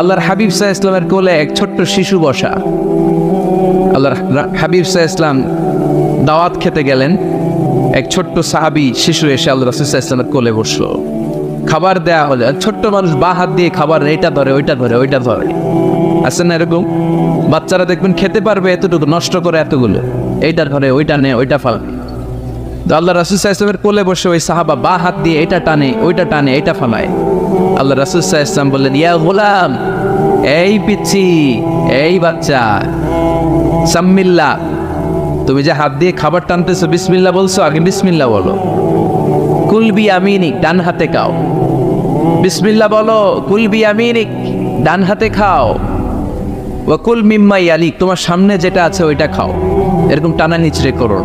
আল্লাহর হাবিব সাল্লাল্লাহু আলাইহি ওয়াসাল্লামের কোলে এক ছোট্ট শিশু বসা। আল্লাহর হাবিব সাল্লাল্লাহু আলাইহি ওয়াসাল্লাম দাওয়াত খেতে গেলেন, এক ছোট্ট সাহাবী শিশু এসে আল্লাহ রাসূল সাল্লাল্লাহু আলাইহি ওয়াসাল্লামের কোলে বসলো। খাবার দেয়া হলো, ছোট্ট মানুষ বা হাত দিয়ে খাবার এইটা ধরে ওইটা ধরে ওইটা ধরে, আছে না এরকম? বাচ্চারা দেখবেন খেতে পারবে এতটুকু, নষ্ট করে এতগুলো, এইটা ধরে ওইটা নে ওইটা ফালাবে। তো আল্লাহ রাসূল সাল্লাল্লাহু আলাইহি ওয়াসাল্লামের কোলে বসে ওই সাহাবা বা হাত দিয়ে এটা টানে ওইটা টানে এইটা ফালায়। আল্লাহ রাসূল সাল্লাল্লাহু আলাইহি ওয়াসাল্লাম বললেন, ইয়া গোলাম, এই পিচ্ছি, এই বাচ্চা, সাম্মিল্লাহ, তুমি যে হাত দিয়ে খাবার টানতেছো বিসমিল্লাহ বলছো, আগে বিসমিল্লাহ বলো। কুলবি আমিনিক, ডান হাতে খাও, বিসমিল্লাহ বলো। কুলবি আমিনিক, ডান হাতে খাও। ওয়াকুল মিম্মা ইয়ালিক, তোমার সামনে যেটা আছে ওইটা খাও। এরকম টানা নিচড়ে করো।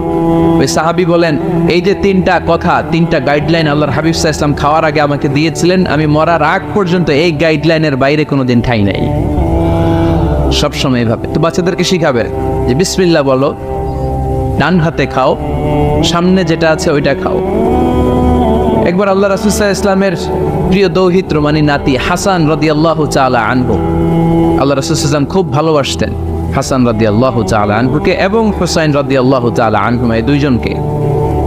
ওই সাহাবী বলেন, এই যে তিনটা কথা, তিনটা গাইডলাইন আল্লাহর হাবিব সাল্লাল্লাহু আলাইহি ওয়াসাল্লাম খাওয়ার আগে আমাকে দিয়েছিলেন, আমি মরার আগ পর্যন্ত এই গাইডলাইনের বাইরে কোনোদিন ঠাই নাই, সবসময় এইভাবে। তো বাচ্চাদেরকে শিখাবে যে বিসমিল্লাহ বলো, ডান হাতে খাও, সামনে যেটা আছে ওইটা খাও। একবার আল্লাহ রাসূল সাল্লাল্লাহু আলাইহি ওয়াসাল্লামের প্রিয় দৌহিত্র মানে নাতি হাসান রাদিয়াল্লাহু তাআলা আনহু, আল্লাহ রাসূল সাল্লাল্লাহু আলাইহি ওয়াসাল্লাম খুব ভালোবাসতেন হাসান রাদিয়াল্লাহু তাআলা আনহুকে এবং হুসাইন রাদিয়াল্লাহু তাআলা আনহুমা, এই দুইজনকে।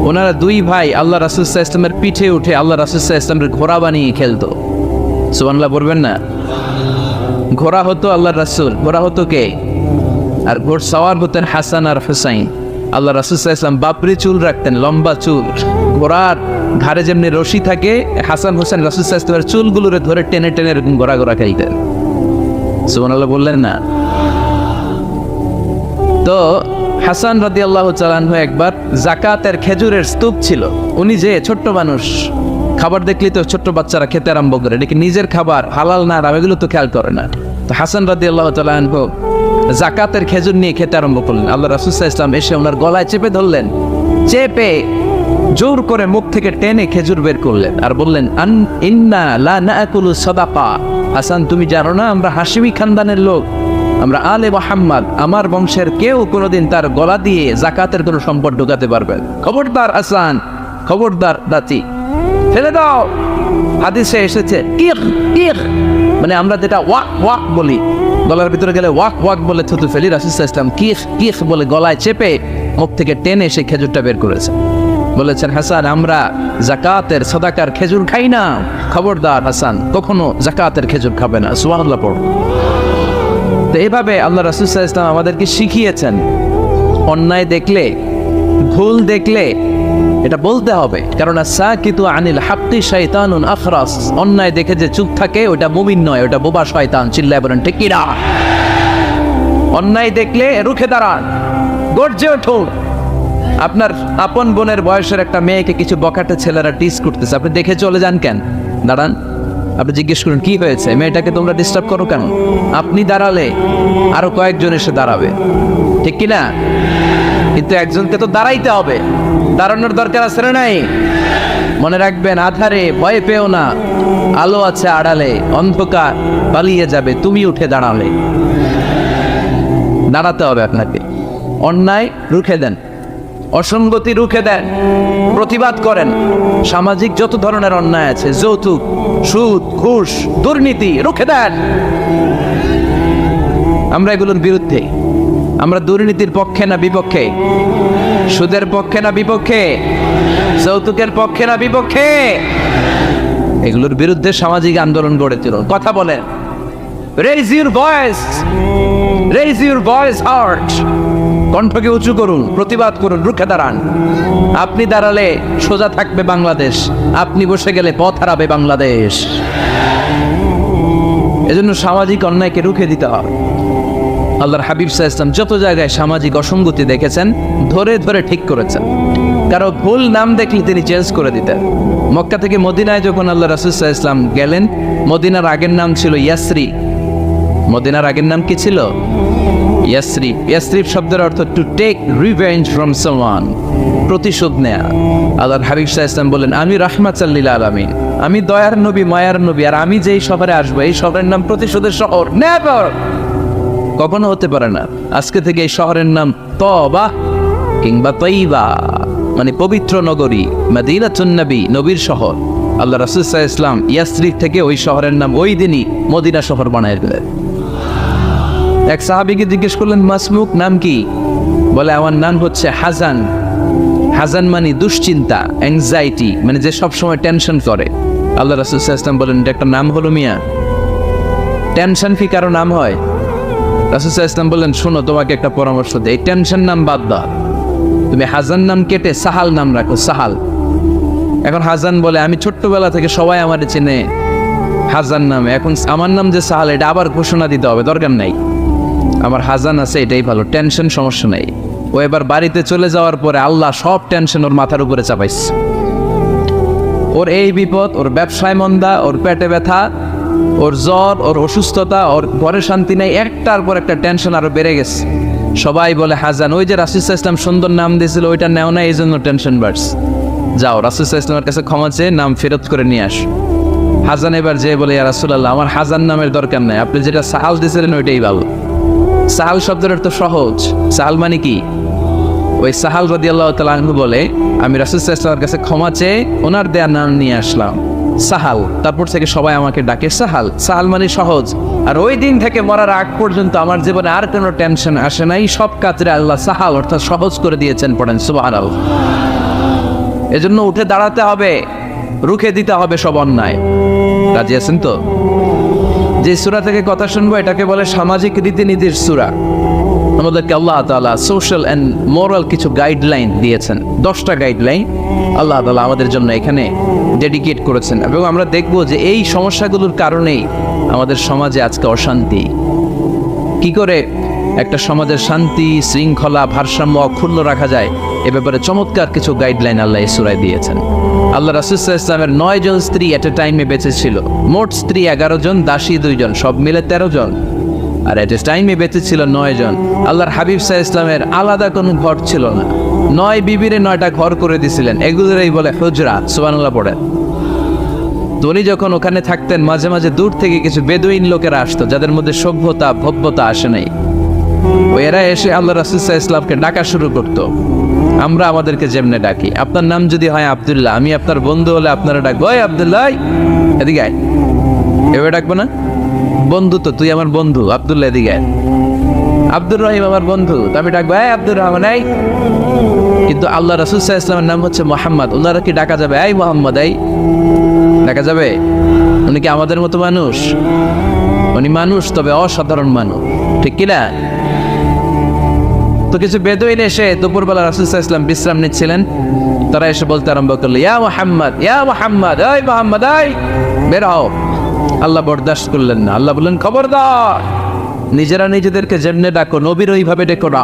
ওনারা দুই ভাই আল্লাহ রাসূল সাল্লাল্লাহু আলাইহি ওয়াসাল্লামের পিঠে উঠে আল্লাহ রাসূল সাল্লাল্লাহু আলাইহি ওয়াসাল্লামের ঘোড়া বানিয়ে খেলতো। সুবহানাল্লাহ বলবেন না? ঘোড়া হতো আল্লাহর রাসূল, ঘোড়া হতো কে? আর ঘোড়সওয়ার হতেন হাসান আর হুসাইন। আল্লাহ রাসূল সাল্লাল্লাহু আলাইহি ওয়াসাল্লাম বাবরি চুল রাখতেন, লম্বা চুল। ঘোড়ার ঘাড়ে যেমনি রশি থাকে, হাসান হোসেন রাসূল সাল্লাল্লাহু আলাইহি ওয়াসাল্লামের চুলগুলোরে ধরে টেনে টেনে এরকম ঘোড়া ঘোড়া খেলতেন। সুবহানাল্লাহ বললেন না? তো হাসান রাদিয়াল্লাহু তাআলা আনহু একবার যাকাতের খেজুরের স্তূপ ছিল, উনি যে ছোট্ট মানুষ, খাবার দেখলেই তো ছোট্ট বাচ্চারা খেতে আরম্ভ করে, এটা কি নিজের খাবার, হালাল না হারাম এগুলো তো খেয়াল করে না। তো হাসান রাদিয়াল্লাহু তাআলা আনহু যাকাতের খেজুর নিয়ে খেতে আরম্ভ করলেন। আল্লাহ রাসূল সাল্লাল্লাহু আলাইহি ওয়াসাল্লাম এসে ওনার গলায় চেপে ধরলেন, চেপে জোর করে মুখ থেকে টেনে খেজুর বের করলেন আর বললেন, ইন্না লা নাকুলু সাদাকা। হাসান, তুমি জানো না আমরা হাশিমি খানদানের লোক, আমরা আলে মুহাম্মদ, আমার বংশের কেউ কোনোদিন তার গলা দিয়ে যাকাতের কোনো সম্পদ ঢোকাতে পারবে না। খবরদার হাসান, খবরদার দাতি, ফেলে দাও। হাদিসে এসেছে কিখ কিখ, মানে আমরা যেটা ওয়াক ওয়াক বলি, গলার ভিতরে গেলে ওয়াক ওয়াক বলে থুতু ফেলি, রাসূল সাল্লাল্লাহু আলাইহি ওয়াসাল্লাম কিখ কিখ বলে গলায় চেপে মুখ থেকে টেনে সেই খেজুরটা বের করেছে। বলেছেন, হাসান আমরা যাকাতের সাদাকার খেজুর খাই না, খবরদার হাসান, কখনো যাকাতের খেজুর খাবে না। সুবহানাল্লাহ পড়ো। তো এইভাবে আল্লাহ রাসূল সাল্লাল্লাহু আলাইহি ওয়াসাল্লাম আমাদেরকে শিখিয়েছেন, অন্যায় দেখলে, ভুল দেখলে এটা বলতে হবে, কারণ সাকিতু আনিল হাক্কি শাইতানুন আখরাস, অন্যায় দেখে যে চুপ থাকে ওটা মুমিন নয়, ওটা বোবা শয়তান। চিল্লায় বলেন ঠিক কি না? অন্যায় দেখলে রুখে দাঁড়ান, গর্জে উঠুন। আপনার আপন বোনের বয়সের একটা মেয়েকে কিছু বখাটে ছেলেরা টিস করতেছে, আপনি দেখে চলে যান কেন? দাঁড়ান, আপনি জিজ্ঞেস করুন কি হয়েছে, মেয়েটাকে তোমরা ডিস্টার্ব করো কেন? আপনি দাঁড়ালে আরো কয়েকজন এসে দাঁড়াবে, ঠিক কিনা? কিন্তু একজনকে তো দাঁড়াইতে হবে, দাঁড়ানোর দরকার আছে না নাই? মনে রাখবেন, আধারে ভয় পেও না, আলো আছে আড়ালে, অন্ধকার পালিয়ে যাবে তুমি উঠে দাঁড়ালে। দাঁড়াতে হবে আপনাকে। অন্যায় রুখে দেন, অসঙ্গতি রুখে দেন, প্রতিবাদ করেন। সামাজিক যত ধরনের অন্যায় আছে, যৌতুক, সুদ, ঘুষ, দুর্নীতি, রুখে দেন। আমরা এগুলোর বিরুদ্ধে। আমরা দুর্নীতির পক্ষে না বিপক্ষে? সুদের পক্ষে না বিপক্ষে? যৌতুকের পক্ষে না বিপক্ষে? এগুলোর বিরুদ্ধে সামাজিক আন্দোলন গড়ে তুলুন, কথা বলেন। Raise your voice, raise your voice heart, কণ্ঠকে উঁচু করুন, প্রতিবাদ করুন, রুখে দাঁড়ান। আপনি দাঁড়ালে সোজা থাকবে বাংলাদেশ, আপনি বসে গেলে পথ হারাবে বাংলাদেশ। এজন্য সামাজিক অন্যায়কে রুখে দিতে হবে। আল্লাহর হাবিব সাল্লাল্লাহু আলাইহি ওয়াসাল্লাম যত জায়গায় সামাজিক অসঙ্গতি দেখেছেন, ধরে ধরে ঠিক করেছেন। কারো ভুল নাম দেখলে তিনি চেঞ্জ করে দিতেন। মক্কা থেকে মদিনায় যখন আল্লাহ রাসূল সাল্লাল্লাহু আলাইহি ওয়াসাল্লাম গেলেন, মদিনার আগের নাম ছিল ইয়াসরি। মদিনার আগের নাম কি ছিল? ইয়াসরিব। ইয়াসরিব শব্দের অর্থ to take revenge from someone, প্রতিশোধ নেয়া। আল্লাহর হাবিব সাল্লাল্লাহু আলাইহি ওয়াসাল্লাম বলেন, আমি রাহমাতাল লিল আলামিন, আমি দয়ার নবী, মায়ার নবী, আর আমি যেই শহরে আসবো এই শহরের নাম প্রতিশোধের শহর। নেভার, কখনো হতে পারে না। আজকে থেকে এই শহরের নাম তবা কিংবা তৈবা, মানে পবিত্র নগরী, মদিনাতুন নবী, নবীর শহর। আল্লাহ রাসূল সাল্লাল্লাহু আলাইহি ওয়াসাল্লাম ইয়াসরিব থেকে ওই শহরের নাম ওই দিনই মদিনা শহর বানায় দিলেন। এক সাহাবীকে জিজ্ঞেস করলেন, মাসমুক, নাম কি? বলে, আমার নাম হচ্ছে হাজান। হাজান মানে দুশ্চিন্তা, অ্যাংজাইটি, মানে যে সব সময় টেনশন করে। আল্লাহ রাসূল সাল্লাল্লাহু আলাইহি ওয়াসাল্লাম বলেন, এটা একটা নাম হলো মিয়া? টেনশন কি কারো নাম হয়? রাসূল সাল্লাল্লাহু আলাইহি ওয়াসাল্লাম বললেন, শোনো, তোমাকে একটা পরামর্শ দেই, এই টেনশন নাম বাদ দাও, তুমি হাজান নাম কেটে সাহাল নাম রাখো, সাহাল। এখন হাজান বলে, আমি ছোট্টবেলা থেকে সবাই আমারে চেনে হাজান নামে, এখন আমার নাম যে সাহাল, এটা আবার ঘোষণা দিতে হবে, দরকার নাই, আমার হাজান আছে, এটাই ভালো, টেনশন, সমস্যা নাই। ও এবার বাড়িতে চলে যাওয়ার পরে আল্লাহ সব টেনশন ওর মাথার উপরে চাপাইছে। ওর এই বিপদ, ওর ব্যবসায় মন্দা, ওর পেটে ব্যথা, ওর জ্বর, ওর অসুস্থতা, ওর ঘরে শান্তি নেই, একটার পর একটা টেনশন আরো বেড়ে গেছে। সবাই বলে হাজান, ওই যে রাসূল সাল্লাল্লাহু আলাইহি ওয়াসাল্লাম সুন্দর নাম দিয়েছিল ওইটা নেও না, এই জন্য টেনশন বাড়ছে, যাও রাসূল সাল্লাল্লাহু আলাইহি ওয়াসাল্লামের কাছে ক্ষমা চেয়ে নাম ফেরত করে নিয়ে আস। হাজান এবার যে বলে, ইয়া রাসূলুল্লাহ, আমার হাজান নামের দরকার নাই, আপনি যেটা সাহাল দিয়েছিলেন ওইটাই ভালো। সাহাল শব্দটা তো সহজ, সাহাল মানে কি? ওই সাহাল রাদিয়াল্লাহু তাআলা আনহু বলে, আমি রাসূল সাল্লাল্লাহু আলাইহি ওয়াসাল্লামের কাছে ক্ষমা চেয়ে ওনার দেয়া নাম নিয়ে আসলাম, সাহাল। তারপর থেকে সবাই আমাকে ডাকে সাহাল। সাহাল মানে সহজ। আর ওই দিন থেকে মরার আগ পর্যন্ত আমার জীবনে আর কোনো টেনশন আসে নাই, সব কাজে আল্লাহ সাহাল অর্থাৎ সহজ করে দিয়েছেন। পড়েন সুবহানাল্লাহ। এজন্য উঠে দাঁড়াতে হবে, রুখে দিতে হবে সব অন্যায়। রাজি আছেন তো? যে সূরা থেকে কথা শুনবো এটাকে বলে সামাজিক রীতিনীতির সূরা। আমাদেরকে আল্লাহ তাআলা সোশ্যাল অ্যান্ড মোরাল কিছু গাইডলাইন দিয়েছেন, 10টা গাইডলাইন আল্লাহ তাআলা আমাদের জন্য এখানে ডেডিকেট করেছেন। এবং আমরা দেখব যে এই সমস্যাগুলোর কারণেই আমাদের সমাজে আজকে অশান্তি। কি করে একটা সমাজের শান্তি, শৃঙ্খলা, ভারসাম্য অক্ষুণ্ণ রাখা যায়, এ ব্যাপারে চমৎকার কিছু গাইডলাইন আল্লাহ এই সূরায় দিয়েছেন। আল্লাহ রাসূল সাল্লাল্লাহু আলাইহি ওয়াসাল্লামের 9 জন স্ত্রী এট এ টাইমে বেঁচে ছিল। মোট স্ত্রী 11 জন, দাসী 2 জন, সব মিলে 13 জন। আর এট এ টাইমে বেঁচে ছিল 9 জন। আল্লাহর হাবিব সাল্লাল্লাহু আলাইহি ওয়াসাল্লামের আলাদা কোনো ঘর ছিল না। 9 বিবিরে 9টা ঘর করে দিয়েছিলেন, এগুলোরই বলে হুজরা। সুবহানাল্লাহ পড়েন। উনি যখন ওখানে থাকতেন, মাঝে মাঝে দূর থেকে কিছু বেদুইন লোকেরা আসতো, যাদের মধ্যে সভ্যতা, ভব্যতা আসে নাই। এরা এসে আল্লাহ রাসূল সাল্লাল্লাহু আলাইহি ওয়াসাল্লামকে ডাকা শুরু করতো। আমরা আমাদেরকে যেমনে ডাকি, আপনার নাম যদি হয় আব্দুল্লাহ, আমি আপনার বন্ধু হলে আপনারা ডাকবো, ওই আব্দুল্লাহ এদিকে আয়, এভাবে ডাকবো না? বন্ধু তো, তুই আমার বন্ধু, আব্দুল্লাহ এদিকে আয়। আব্দুর রহিম আমার বন্ধু, আমি ডাকবো, এই আব্দুর রহমান এই। কিন্তু আল্লাহ রাসূল সাল্লাল্লাহু আলাইহি ওয়াসাল্লামের নাম হচ্ছে মুহাম্মদ, ওনারা কি ডাকা যাবে এই মুহাম্মদ এই? ডাকা যাবে? উনি কি আমাদের মতো মানুষ? উনি মানুষ, তবে অসাধারণ মানুষ, ঠিক কিনা? তো কিছু বেদুইন এসে দুপুরবেলা রাসূল সাল্লাল্লাহু আলাইহি ওয়াসাল্লাম বিশ্রাম নিচ্ছিলেন, তারা এসে বলতে আরম্ভ করলো, ইয়া মুহাম্মদ, ইয়া মুহাম্মদ, এই মুহাম্মদ এই, বের হও। আল্লাহ বরদাস্ত করলেন না। আল্লাহ বললেন, খবরদার, নিজেরা নিজেদেরকে যেমনে ডাকো নবীর ওইভাবে ডেকো না,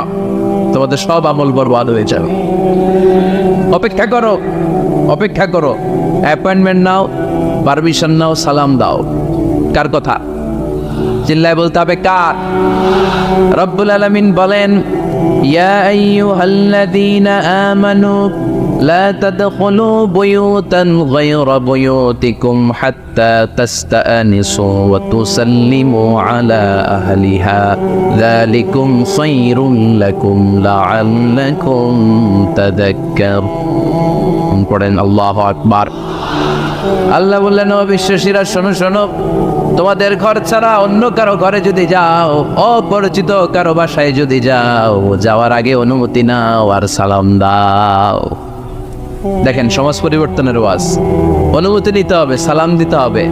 তোমাদের সব আমল বরবাদ হয়ে যাবে। অপেক্ষা করো, অপেক্ষা করো, অ্যাপয়েন্টমেন্ট নাও, পারমিশন নাও, সালাম দাও। কার কথা? চিল্লায় বলতে হবে কার? রব্বুল আলামিন বলেন, ইয়া আইয়ুহাল্লাযীনা আমানু লা তাদখুলু বুয়ুতান গায়রা বুয়ুতিকুম হাত্তা তাস্তানিসু ওয়া তুসাল্লিমু আলা আহলিহা যালিকুম খায়রুন লাকুম লাআল্লাকুম তাযাক্কারুন। পড়েন আল্লাহু আকবার। আল্লাহ বললেন, ও বিশ্বাসীরা শোনো শোনো, তোমাদের ঘর ছাড়া অন্য কারো ঘরে যদি যাও, অপরিচিত কারো বাসায় যদি যাও, যাওয়ার আগে অনুমতি নাও আর সালাম দাও। দেখেন সমাজ পরিবর্তনের ওয়াজ। অনুমতি নিতে হবে, সালাম দিতে হবে,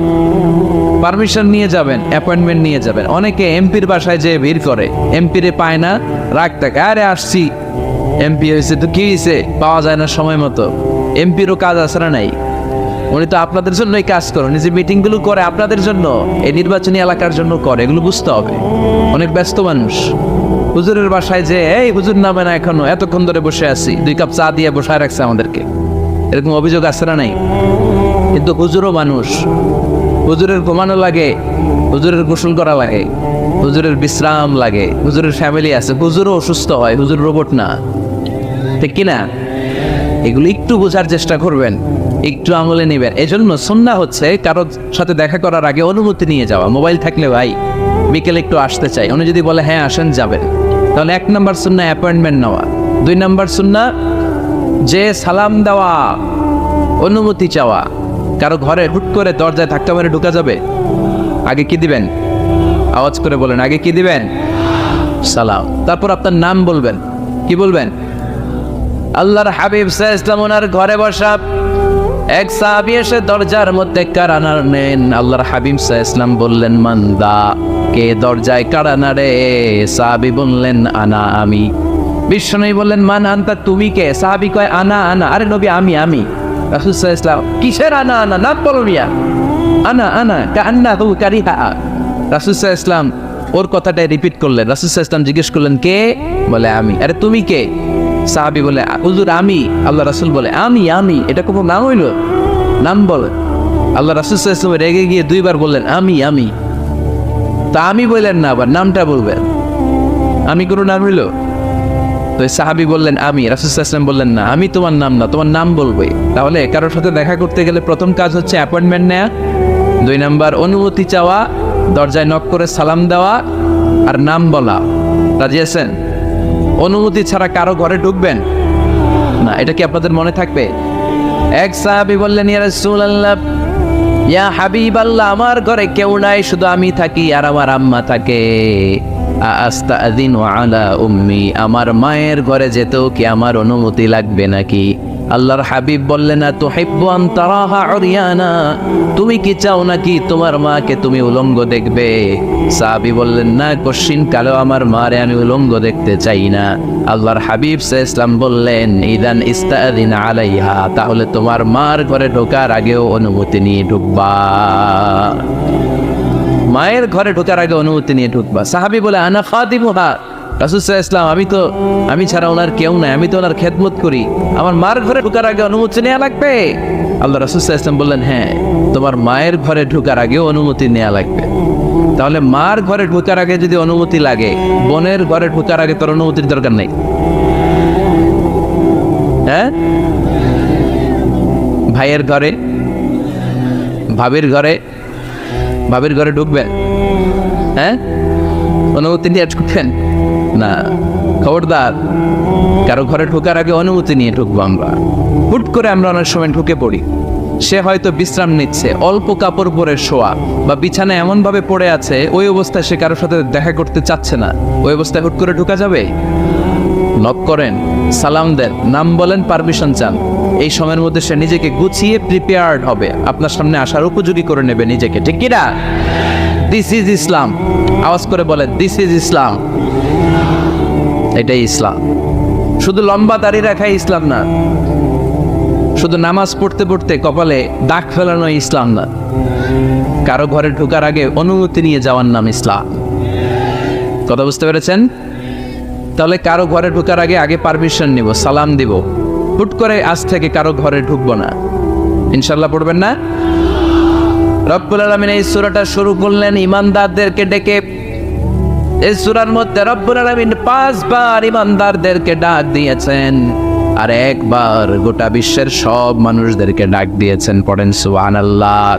পারমিশন নিয়ে যাবেন, অ্যাপয়েন্টমেন্ট নিয়ে যাবেন। অনেকে এমপির বাসায় যেয়ে ভিড় করে, এমপিরে পায় না, রাগ থাকে, আরে আসছি, এমপি হয়েছে তো কি হয়েছে, পাওয়া যায় না সময় মতো। এমপিরও কাজ আছে না নাই? উনি তো আপনাদের জন্যই কাজ করেন, যে মিটিংগুলো করে আপনাদের জন্য, এই নির্বাচনী এলাকার জন্য করে, এগুলো বুঝতে হবে। অনেক ব্যস্ত মানুষ। হুজুরের বাসায় যে, এই হুজুর নামে না এখনো, এতক্ষণ ধরে বসে আছি, 2 কাপ চা দিয়ে বসায় রাখছে আমাদেরকে, এরকম অভিযোগ আছে না নাই? কিন্তু হুজুরও মানুষ, হুজুরের ঘুমানো লাগে, হুজুরের গোসল করা লাগে, হুজুরের বিশ্রাম লাগে, হুজুরের ফ্যামিলি আছে, হুজুরও অসুস্থ হয়, হুজুর রোবট না, ঠিক কিনা? এগুলো একটু বোঝার চেষ্টা করবেন, একটু আমলে নেবেন। এজন্য সুন্নাহ হচ্ছে কারোর সাথে দেখা করার আগে অনুমতি নিয়ে যাওয়া। মোবাইল থাকলে, ভাই বিকেলে একটু আসতে চাই, উনি যদি বলে হ্যাঁ আসেন, যাবেন, তাহলে 1 নম্বর সুন্নাহ অ্যাপয়েন্টমেন্ট নেওয়া। 2 নম্বর সুন্নাহ যে সালাম দেওয়া, অনুমতি চাওয়া। কারো ঘরে হুট করে দরজায় ধাক্কা মেরে ঢুকা যাবে? আগে কি দিবেন? আওয়াজ করে বলেন, আগে কি দিবেন? সালাম। তারপর আপনার নাম বলবেন। কি বলবেন? আল্লাহর হাবিব সাল্লাল্লাহু আলাইহি ওয়াসাল্লাম ওনার ঘরে বসা, এক সাহাবী এসে দরজার মধ্যে কাড়া নাড়লেন। আল্লাহর হাবিব সাল্লাল্লাহু আলাইহি ওয়াসাল্লাম বললেন, মান্দা, কে দরজায় কাড়া নাড়ে? সাহাবী বললেন, আনা, আমি। বিশ্বনবী বললেন, মান আনতা, তুমি কে? সাহাবী কয়, আনা আনা। আরে নবী, আমি। রাসূল সাল্লাল্লাহু আলাইহি ওয়াসাল্লাম, কিসের আনা আনা? নাম বলো মিয়া। আনা কান্নাহু কারিহা। রাসূল সাল্লাল্লাহু আলাইহি ওয়াসাল্লাম ওর কথাটাই রিপিট করলেন। রাসূল সাল্লাল্লাহু আলাইহি ওয়াসাল্লাম জিজ্ঞেস করলেন, কে? বলে, আমি। আরে তুমি কে? সাহাবী বলে, হুজুর আমি। আল্লাহ রাসূল বলে, আমি। এটা কোনো নাম হইল? নাম বলে। আল্লাহ রাসূল সাল্লাল্লাহু আলাইহি ওয়াসাল্লাম রেগে গিয়ে দুইবার বললেন, আমি। তা আমি বললেন না, আবার নামটা বলবেন। আমি কোনো নাম হইল? তো সাহাবী বললেন, আমি। রাসূল সাল্লাল্লাহু আলাইহি ওয়াসাল্লাম বললেন, না, আমি তোমার নাম না, তোমার নাম বলবোই। তাহলে কারোর সাথে দেখা করতে গেলে প্রথম কাজ হচ্ছে অ্যাপয়েন্টমেন্ট নেওয়া, 2 নাম্বার অনুমতি চাওয়া, দরজায় নক করে সালাম দেওয়া, আর নাম বলা। রাজি আছেন? অনুমতি ছাড়া কারো ঘরে ঢুকবেন না। এটা কি আপনাদের মনে থাকবে? এক সাহাবী বললেন, ইয়া রাসূলুল্লাহ, ইয়া হাবিবাল্লাহ, আমার ঘরে কেউ নাই, শুধু আমি থাকি আর আমার আম্মা থাকে। আস্তাযিনু আলা উম্মি, আমার মায়ের ঘরে যেতেও কি আমার অনুমতি লাগবে নাকি? আল্লাহর হাবিব বললেন, তুহিব্বু আন তারাহা উরিয়ানা, তুমি কি চাও নাকি তোমার মাকে তুমি উলঙ্গ দেখবে? সাহাবী বললেন, না, কশিন কালো আমার মারে আমি উলঙ্গ দেখতে চাই না। আল্লাহর হাবিব সাল্লাল্লাহু আলাইহি ওয়াসাল্লাম বললেন, ইদান ইস্তাযিন আলাইহা, তাহলে তোমার মার ঘরে ঢোকার আগেও অনুমতি নিয়ে ঢুকবা। মায়ের ঘরে ঢোকার আগে অনুমতি নিয়ে ঢুকবা। সাহাবী বলে, আনা খাদিমুহা, রাসূল সাল্লাল্লাহু আলাইহি ওয়াসাল্লাম, আমি ছাড়া ওনার কেউ নাই, আমি তো ওনার খেদমত করি, আমার মার ঘরে ঢোকার আগে অনুমতি নেওয়া লাগবে? আল্লাহ রাসূল সাল্লাল্লাহু আলাইহি ওয়াসাল্লাম বললেন, হ্যাঁ, তোমার মায়ের ঘরে ঢোকার আগেও অনুমতি নেওয়া লাগবে। তাহলে মার ঘরে ঢোকার আগে যদি অনুমতি লাগে, বোনের ঘরে ঢোকার আগে তোর অনুমতির দরকার নেই? হ্যাঁ? ভাইয়ের ঘরে, ভাবির ঘরে ঢুকবেন? হ্যাঁ? অনুমতি নিয়ে ঢুকবেন না। খবরদার, কারো ঘরে ঢোকার আগে অনুমতি নিয়ে ঢুকবো আমরা। হুট করে আমরা অনেক সময় ঢুকে পড়ি। সে হয়তো বিশ্রাম নিচ্ছে, অল্প কাপড় পরে শোয়া, বা বিছানায় এমন ভাবে পড়ে আছে, ওই অবস্থায় সে কারোর সাথে দেখা করতে চাচ্ছে না। ওই অবস্থায় হুট করে ঢোকা যাবে? নক করেন, সালাম দেন, নাম বলেন, পারমিশন চান। এই সময়ের মধ্যে সে নিজেকে গুছিয়ে প্রিপেয়ার্ড হবে, আপনার সামনে আসার উপযোগী করে নেবে নিজেকে। ঠিক কি না? দিস ইজ ইসলাম। আওয়াজ করে বলেন, দিস ইজ ইসলাম। এটাই ইসলাম। শুধু লম্বা দাড়ি রাখাই ইসলাম না, শুধু নামাজ পড়তে পড়তে কপালে দাগ ফেলানো ইসলাম না। কারো ঘরে ঢোকার আগে অনুমতি নিয়ে যাওয়ার নাম ইসলাম। কথা বুঝতে পেরেছেন? তাহলে কারো ঘরে ঢোকার আগে পারমিশন নিব, সালাম দিব। হুট করে আজ থেকে কারো ঘরে ঢুকবো না। ইনশাল্লাহ পড়বেন না? রব্বুল আলামিন এই সূরাটা শুরু করলেন ঈমানদারদেরকে ডেকে। এই সূরার মধ্যে রব্বুল আলামিন 5 বার ঈমানদারদেরকে ডাক দিয়েছেন, আর একবার গোটা বিশ্বের সব মানুষদেরকে ডাক দিয়েছেন। পড়েন সুবহানাল্লাহ।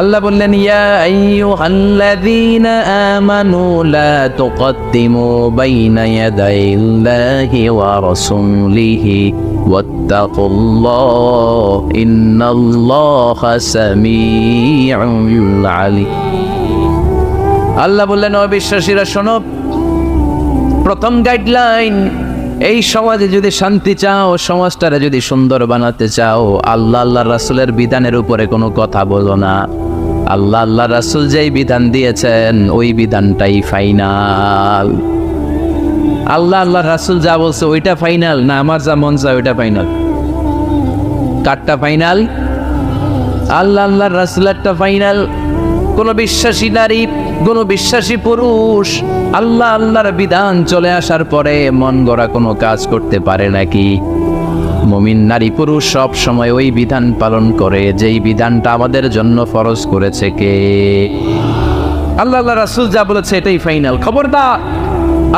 আল্লাহ বললেন, ইয়া আইয়ুহাল্লাযীনা আমানু লা তুকদ্দিমু বাইনা ইয়াদাইল্লাহি ওয়া রাসূলিহি ওয়াত্তাকুল্লাহ ইন্নাল্লাহা সামিউল আলীম। আল্লাহ বললেন, ও বিশ্বাসীরা শোনো, প্রথম গাইডলাইন, এই সমাজে যদি শান্তি চাও, সমাজটারে যদি সুন্দর বানাতে চাও, আল্লাহ রাসূলের বিধানের উপরে কোনো কথা বলো না। আল্লাহ রাসূল যেই বিধান দিয়েছেন ওই বিধানটাই ফাইনাল। আল্লাহ রাসূল যা বলছে ওইটা ফাইনাল না, আমার যা মন চায় ওইটা ফাইনাল? কারটা ফাইনাল? আল্লাহ রাসূলেরটা ফাইনাল। কোন বিশ্বাসী নারী, কোন বিশ্বাসী পুরুষ আল্লাহর বিধান চলে আসার পরে মন গড়া কোনো কাজ করতে পারে নাকি? মুমিন নারী পুরুষ সব সময় ওই বিধান পালন করে যেই বিধানটা আমাদের জন্য ফরজ করেছে কে? আল্লাহ রাসূল যা বলেছে এটাই ফাইনাল। খবরদার,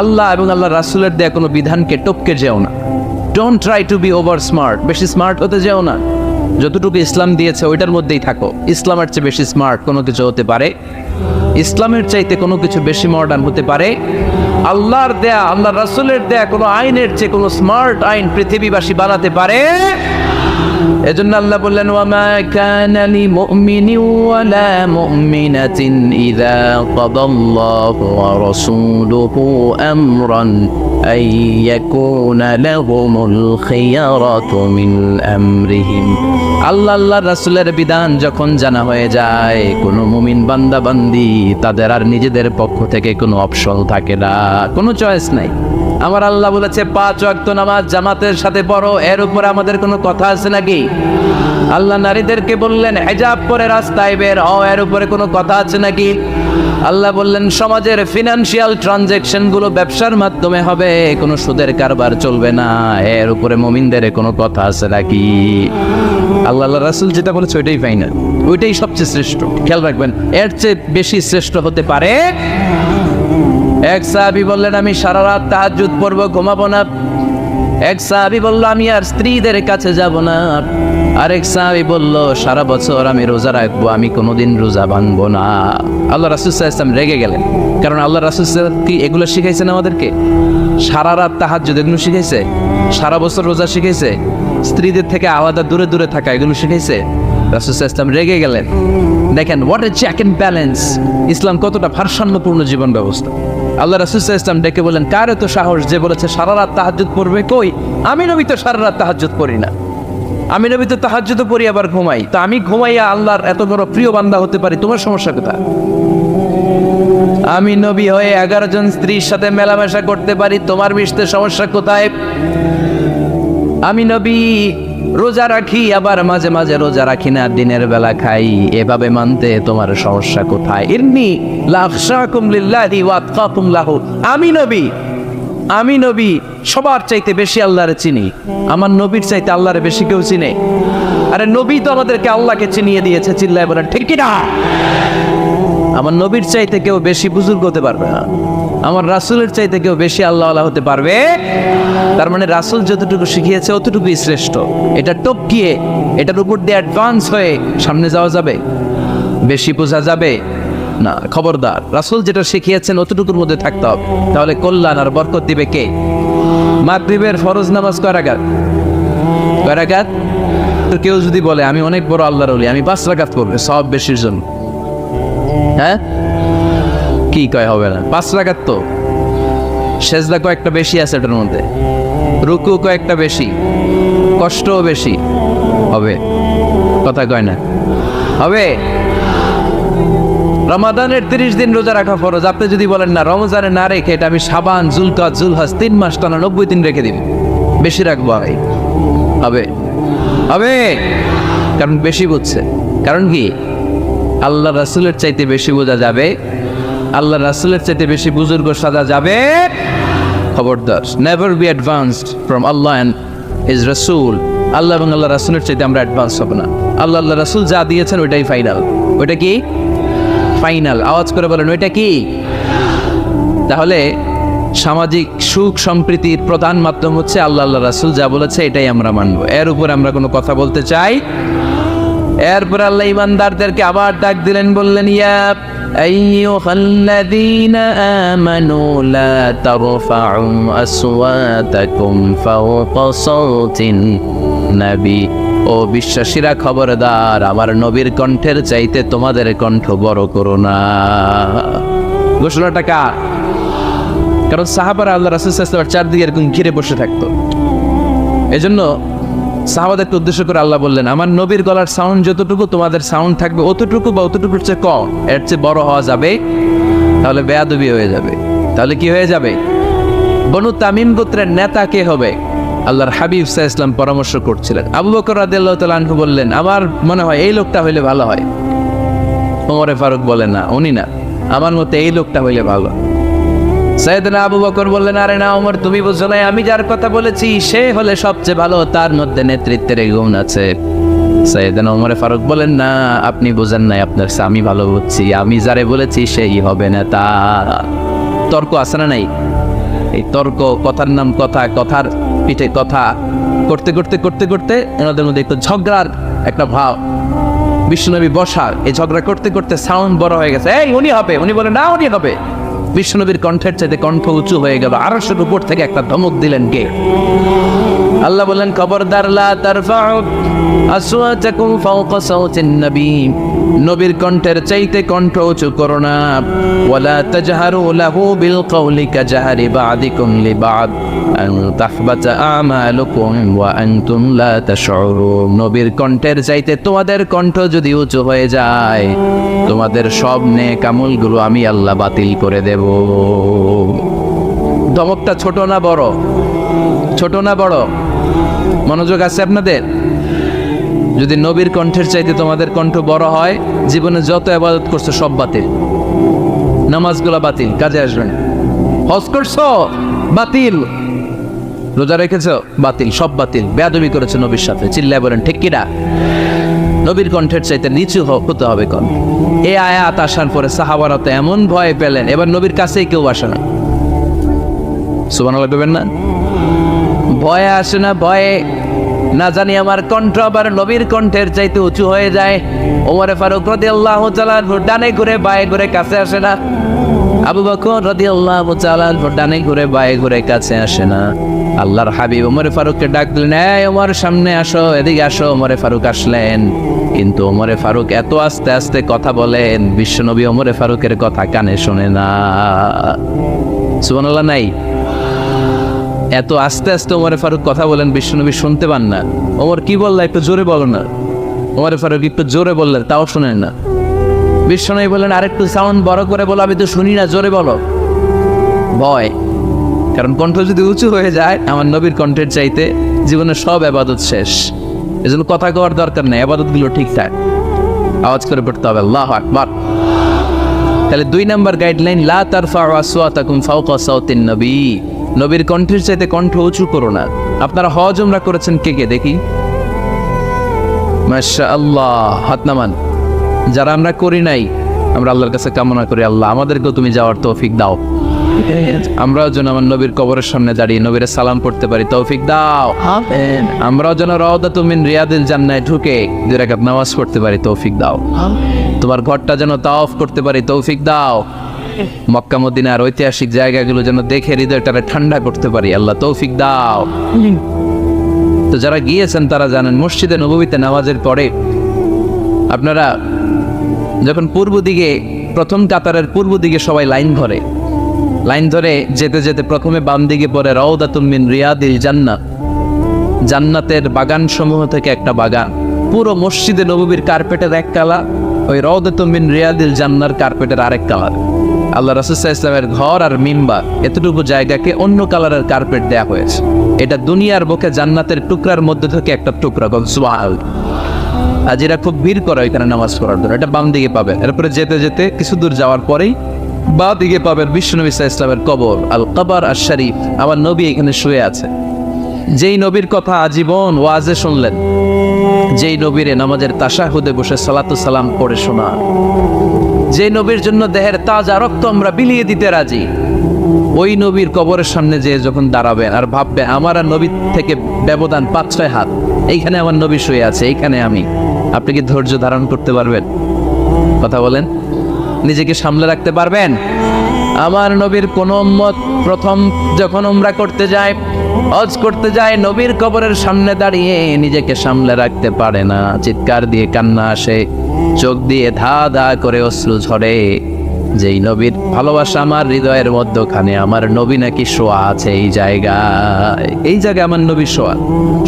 আল্লাহ এবং আল্লাহ রাসূলের দেয়া কোনো বিধানকে টপকে যেও না। Don't try to be over smart, বেশি স্মার্ট হতে যেও না। যতটুকু ইসলাম দিয়েছে ওইটার মধ্যেই থাকো। ইসলামের চেয়ে বেশি স্মার্ট কোনো কিছু হতে পারে? ইসলামের চাইতে কোনো কিছু বেশি মডার্ন হতে পারে? আল্লাহর দেয়া, আল্লাহ রাসূলের দেয়া কোনো আইনের চেয়ে কোনো স্মার্ট আইন পৃথিবীবাসী বানাতে পারে? এজন্য আল্লাহ বললেন ওয়ামা কানা লিমুমিনিন ওয়ালা মুমিনাতিন ইযা কাদাল্লাহু ওয়া রাসূলুহু আমরান আন ইয়াকুনা লাহুমুল খিয়ারাতু মিন আমরিহিম। আল্লাহর রাসূলের বিধান যখন জানা হয়ে যায়, কোনো মুমিন বান্দা বান্দি তাদের আর নিজেদের পক্ষ থেকে কোনো অপশন থাকে না, কোনো চয়েস নাই। আমার আল্লাহ বলেছে 5 ওয়াক্ত নামাজ জামাতের সাথে পড়ো, এর উপরে আমাদের কোনো কথা আছে নাকি? আল্লাহ নারীদেরকে বললেন হিজাব পরে রাস্তায় বের হও, এর উপরে কোনো কথা আছে নাকি? আল্লাহ বললেন সমাজের ফিনান্সিয়াল ট্রানজ্যাকশন গুলো ব্যবসার মাধ্যমে হবে, কোনো সুদের কারবার চলবে না, এর উপরে মুমিনদের কোনো কথা আছে নাকি? আল্লাহ রাসূল যেটা বলেছে ওইটাই ফাইনাল, ওইটাই সবচেয়ে শ্রেষ্ঠ। খেয়াল রাখবেন, এর চেয়ে বেশি শ্রেষ্ঠ হতে পারে? এক সাহাবী বললেন আমি সারা রাত তাহাজ্জুদ পড়ব, ঘুমাবো না। এক সাহাবী বলল আমি আর স্ত্রীদের কাছে যাব না। আরেক সাহাবী বলল সারা বছর আমি রোজা রাখবো, আমি কোনোদিন রোজা ভাঙবো না। আল্লাহ রাসূল সাল্লাল্লাহু আলাইহি ওয়াসাল্লাম রেগে গেলেন, কারণ আল্লাহ রাসূল কি এগুলো শিখাইছেন আমাদেরকে? সারা রাত তাহাজ্জুদ এগুলো শিখাইছে? সারা বছর রোজা শিখাইছে? স্ত্রীদের থেকে আলাদা দূরে দূরে থাকা এগুলো শিখাইছে? রাসূল সাল্লাল্লাহু আলাইহি ওয়াসাল্লাম রেগে গেলেন। দেখেন what a check and balance, Islam কতটা ভারসাম্যপূর্ণ জীবন ব্যবস্থা। আল্লাহ রাসূল সাল্লাল্লাহু আলাইহি ওয়াসাল্লাম ডেকে বলেন কার এত সাহস যে বলেছে সারা রাত তাহাজ্জুদ পড়বে? কই, আমি নবী তো সারা রাত তাহাজ্জুদ পড়ি না, আমি নবী তো তাহাজ্জুদ পড়ি আবার ঘুমাই, তো আমি ঘুমাইয়া আল্লাহর এত বড় প্রিয় বান্দা হতে পারি, তোমার সমস্যা কোথায়? আমি নবী হয়ে 11 জন স্ত্রীর সাথে মেলামেশা করতে পারি, তোমার মিশতে সমস্যা কোথায়? আমি নবী রোজা রাখি, আবার মাঝে মাঝে রোজা রাখি না, দিনের বেলা খাই, এভাবে মানতে তোমার সমস্যা কোথায়? ইন্নী লাখশাকুম লিল্লাহি ওয়া আতকাকুম লাহু, আমি নবী সবার চাইতে বেশি আল্লাহরে চিনি, আমার নবীর চাইতে আল্লাহরে বেশি কেউ চিনে? আরে নবী তো আমাদেরকে আল্লাহকে চিনিয়ে দিয়েছে, চিল্লায় বলেন ঠিক কি না? আমার নবীর চাইতে কেউ বেশি বুজুর্গ হতে পারবে না, আমার রাসূলের চাইতে কেউ বেশি আল্লাহওয়ালা হতে পারবে? তার মানে রাসূল যতটুকু শিখিয়েছে অতটুকুই শ্রেষ্ঠ। এটা টপকিয়ে এটার উপর দিয়ে অ্যাডভান্স হয়ে সামনে যাওয়া যাবে? বেশি বোঝা যাবে না, খবরদার। রাসূল যেটা শিখিয়েছেন অতটুকুর মধ্যে থাকতে হবে, তাহলে কল্যাণ আর বরকত দিবে কে? মাগরিবের ফরজ নামাজ কয় রাকাত? কয় রাকাত? তো কেউ যদি বলে আমি অনেক বড় আল্লাহর ওলি, আমি 5 রাকাত করব সব বেশির জন্য, হ্যাঁ কি কয় হবে না? 5 রাকাত তো সেজদা কয়েকটা বেশি আছে এটার মধ্যে, রুকু কয়েকটা বেশি, কষ্টও বেশি, হবে? কথা কয় না, হবে? রমাদানের 30 দিন রোজা রাখা ফরজ, আপনি যদি বলেন না রমজানে না রেখে এটা আমি শাবান জুলকাদ জুলহজ 3 মাস টানা 90 দিন রেখে দিব, বেশি রাখবো আমি, হবে? হবে, কারণ বেশি বুঝছে। কারণ কি? আল্লাহ রাসূলের চাইতে বেশি বোঝা যাবে, আল্লাহ রাসূলের চাইতে বেশি বুজুর্গ সাজা যাবে। খবরদার, never be advanced from Allah and his রাসূল। আল্লাহ এবং আল্লাহ রাসূলের চাইতে আমরা অ্যাডভান্স হব না। আল্লাহ রাসূল যা দিয়েছেন ওইটাই ফাইনাল। ওইটা কি ফাইনাল? আওয়াজ করে বলেন ওইটা কি? তাহলে সামাজিক সুখ সম্প্রীতির প্রধান মাধ্যম হচ্ছে আল্লাহ রাসূল যা বলেছে এটাই আমরা মানব, এর উপর আমরা কোনো কথা বলতে চাই? এরপর আল্লাহ ইমানদারদেরকে আবার ডাক দিলেন, বললেন ইয়া আইয়ুহাল্লাযীনা আমানু লা তারফাউ আসওয়াতাকুম ফাওকা সাওতিন নবী, ও বিশ্বাসীরা খবরদার, আমার নবীর কণ্ঠের চাইতে তোমাদের কণ্ঠ বড় করো না। ঘোষণাটা কার? কারণ সাহাবারা আল্লাহ রাসূল সাল্লাল্লাহু আলাইহি ওয়াসাল্লাম চারদিকে এরকম ঘিরে বসে থাকতো, এজন্য সাহাবাদেরকে উদ্দেশ্য করে আল্লাহ বললেন আমার নবীর গলার সাউন্ড যতটুকু তোমাদের সাউন্ড থাকবে অতটুকু বা অতটুকুর চেয়ে কম, এর চেয়ে বড় হওয়া যাবে তাহলে বেয়াদবি হয়ে যাবে। তাহলে কি হয়ে যাবে? বনু তামিম গোত্রের নেতা কে হবে? আল্লাহর হাবিব সাল্লাল্লাহু আলাইহি ওয়াসাল্লাম পরামর্শ করছিলেন। আবু বকর রাদিয়াল্লাহু তাআলা আনহু বললেন আমার মনে হয় এই লোকটা হইলে ভালো হয়। ওমরে ফারুক বলেন না, উনি না, আমার মতে এই লোকটা হইলে ভালো। সাইয়েদনা আবু বকর বললেন আরে না ওমর, তুমি বুঝো না, আমি যার কথা বলেছি সে হলে সবচেয়ে ভালো, তার মধ্যে নেতৃত্বের গুণ আছে। সাইয়েদনা ওমর ফারুক বলেন না, আপনি বুঝেন নাই, আপনার আমি ভালো বুঝছি, আমি যারে বলেছি সেই হবে নেতা। তর্ক আছে না নাই? এই তর্ক, কথার নাম কথা, কথার পিঠে কথা করতে করতে করতে করতে এনাদের মধ্যে একটু ঝগড়ার একটা ভাব। বিশ্বনবী বসা, এই ঝগড়া করতে করতে সাউন্ড বড় হয়ে গেছে, এই উনি হবে, উনি বলে না উনি হবে, বিশ্বনবীর কণ্ঠের চাইতে কণ্ঠ উঁচু হয়ে গেল, আরশের উপর থেকে একটা ধমক দিলেন কে? আল্লাহ বললেন, খবরদার লা তারফাউ আসওয়াতাকুম ফাওকা সাওতিন নবী, নবীর কণ্ঠের চাইতে কণ্ঠ উঁচু করো না। ওয়ালা তাজহারু লাহু বিল কওলি কাজহারি বা'দিকুম লিবা'দ আন তাহবাতা আমালুকুম ওয়া আনতুম লা তাশউরুন। নবীর কণ্ঠের চাইতে তোমাদের কণ্ঠ যদি উঁচু হয়ে যায়, তোমাদের সব নেক আমলগুলো আমি আল্লাহ বাতিল করে দেব। ধমকটা ছোট না বড়? ছোট না বড়? মনোযোগ আছে আপনাদের? যদি নবীর কণ্ঠের চাইতে তোমাদের কণ্ঠ বড় হয়, জীবনে যত ইবাদত করছো সব বাতিল, নামাজগুলো বাতিল, কাজে আসবে না। হজ করছো বাতিল, রোজা রেখেছো বাতিল, সব বাতিল। বেয়াদবি করেছো নবীর সাথে, চিল্লায় বলেন ঠিক কিনা? নবীর কণ্ঠের চাইতে নিচু হতে হবে কণ্ঠ। এই আয়াত আসার পরে সাহাবারা তো এমন ভয় পেলেন, এবার নবীর কাছেই কেউ আসে না। সুবহানাল্লাহ বলবেন না? ভয়ে আসে না, ভয়ে না জানি আমার কণ্ঠ আবার নবীর কণ্ঠের চাইতে উঁচু হয়ে যায়। ওমর ফারুক রাদিয়াল্লাহু তাআলা ডানে ঘুরে বায়ে ঘুরে কাছে আসে না। আবু বকর রাদিয়াল্লাহু তাআলা ডানে ঘুরে বায়ে ঘুরে কাছে আসে না। আল্লাহর হাবিব ওমর ফারুককে ডাক দিলেন, এই ওমর সামনে আসো, এদিকে আসো। ওমর ফারুক আসলেন, কিন্তু ওমর ফারুক এত আস্তে আস্তে কথা বলেন, বিশ্বনবী ওমর ফারুকের কথা কানে শোনে না। সুবহানাল্লাহ নাই? এত আস্তে আস্তে ওমর ফারুক কথা বলেন, বিশ্বনবী শুনতে পান না। ওমর কি বললা, একটু জোরে বলো না। ওমর ফারুক একটু জোরে বললেন, তাও শুনেন না। বিশ্বনবী বললেন, আরেকটু সাউন্ড বড় করে বলো, আমি তো শুনি না, জোরে বলো। ভয়, কারণ কণ্ঠ যদি উঁচু হয়ে যায় আমার নবীর কণ্ঠের চাইতে, জীবনের সব ইবাদত শেষ। এজন্য কথা কওয়ার দরকার নেই, ইবাদতগুলো ঠিকঠাক আওয়াজ করে পড়তে হবে, আল্লাহু আকবার। তাহলে 2 নাম্বার গাইডলাইন, লা তারফাউ আসওয়াতাকুম ফাওকা সাওতিন নবী, নবীর কণ্ঠের চাইতে কণ্ঠ উঁচু করো না। আপনারা হজ উমরা করেছেন কে কে দেখি? মাশাআল্লাহ, হাত নামান। যারা আমরা করি নাই, আমরা আল্লাহর কাছে কামনা করি, আল্লাহ আমাদেরকেও তুমি যাওয়ার তৌফিক দাও। আমরাও যেন আমার নবীর কবরের সামনে দাঁড়িয়ে নবীর সালাম পড়তে পারি, তৌফিক দাও। আমরাও যেন রাউদাতুম মিন রিয়াদিল জান্নাহ ঢুকে 2 রাকাত নামাজ পড়তে পারি, তৌফিক দাও। তোমার ঘরটা যেন তাওয়াফ করতে পারি, তৌফিক দাও। মক্কা মদিনার ঐতিহাসিক জায়গাগুলো যেন দেখে হৃদয়টারে ঠান্ডা করতে পারি, আল্লাহ তৌফিক দাও। তো যারা গিয়েছেন তারা জানেন, মসজিদে নববীতে নামাজের পরে আপনারা যখন পূর্ব দিকে, প্রথম কাতারের পূর্ব দিকে সবাই লাইন ধরে যেতে যেতে প্রথমে বাম দিকে পড়ে রাউদাতুম মিন রিয়াদিল জান্নাহ, জান্নাতের বাগান সমূহ থেকে একটা বাগান। পুরো মসজিদে নববীর কার্পেটের এক কালার, ওই রাউদাতুম মিন রিয়াদিল জান্নাহর কার্পেটের আরেক কালার। আল্লাহ রাসূল সাল্লাল্লাহু আলাইহি ওয়াসাল্লামের ঘর আর মিম্বার এতটুকু জায়গাকে অন্য কালারের কার্পেট দেয়া হয়েছে। এটা দুনিয়ার বুকে জান্নাতের টুকরার মধ্যে থেকে একটা টুকরা। সুবহানাল্লাহ। আজিরা খুব ভিড় করে এখানে নামাজ পড়ার জন্য। এটা বাম দিকে পাবেন। এরপরে যেতে যেতে কিছু দূর যাওয়ার পরেই বাঁ দিকে পাবেন বিশ্বনবী সাল্লাল্লাহু আলাইহি ওয়াসাল্লামের কবর, আল কবর আশ শরীফ। আমার নবী এখানে শুয়ে আছে। যেই নবীর কথা আজীবন ওয়াজে শুনলেন, যেই নবীরে নামাজের তাশাহুদে বসে সালাতু সালাম পড়ে শোনা, যে নবীর জন্য দেহের তাজা রক্ত আমরা বিলিয়ে দিতে রাজি, ওই নবীর কবরের সামনে যে যখন দাঁড়াবেন আর ভাববে আমার আর নবীর থেকে ব্যবধান 5-6 হাত, এইখানে আমার নবী শুয়ে আছে, এইখানে আমি, আপনি কি ধৈর্য ধারণ করতে পারবেন? কথা বলেন, নিজেকে সামলে রাখতে পারবেন? আমার নবীর কোন উম্মত প্রথম যখন উমরা করতে যায়, হজ করতে যায়, নবীর কবরের সামনে দাঁড়িয়ে নিজেকে সামলে রাখতে পারে না, চিৎকার দিয়ে কান্না আসে, চোখ দিয়ে ধা ধা করে অশ্রু ঝরে। যেই নবীর ভালোবাসা আমার হৃদয়ের মধ্যখানে, আমার নবী নাকি শোয়া আছে এই জায়গায় আমার নবী শোয়া।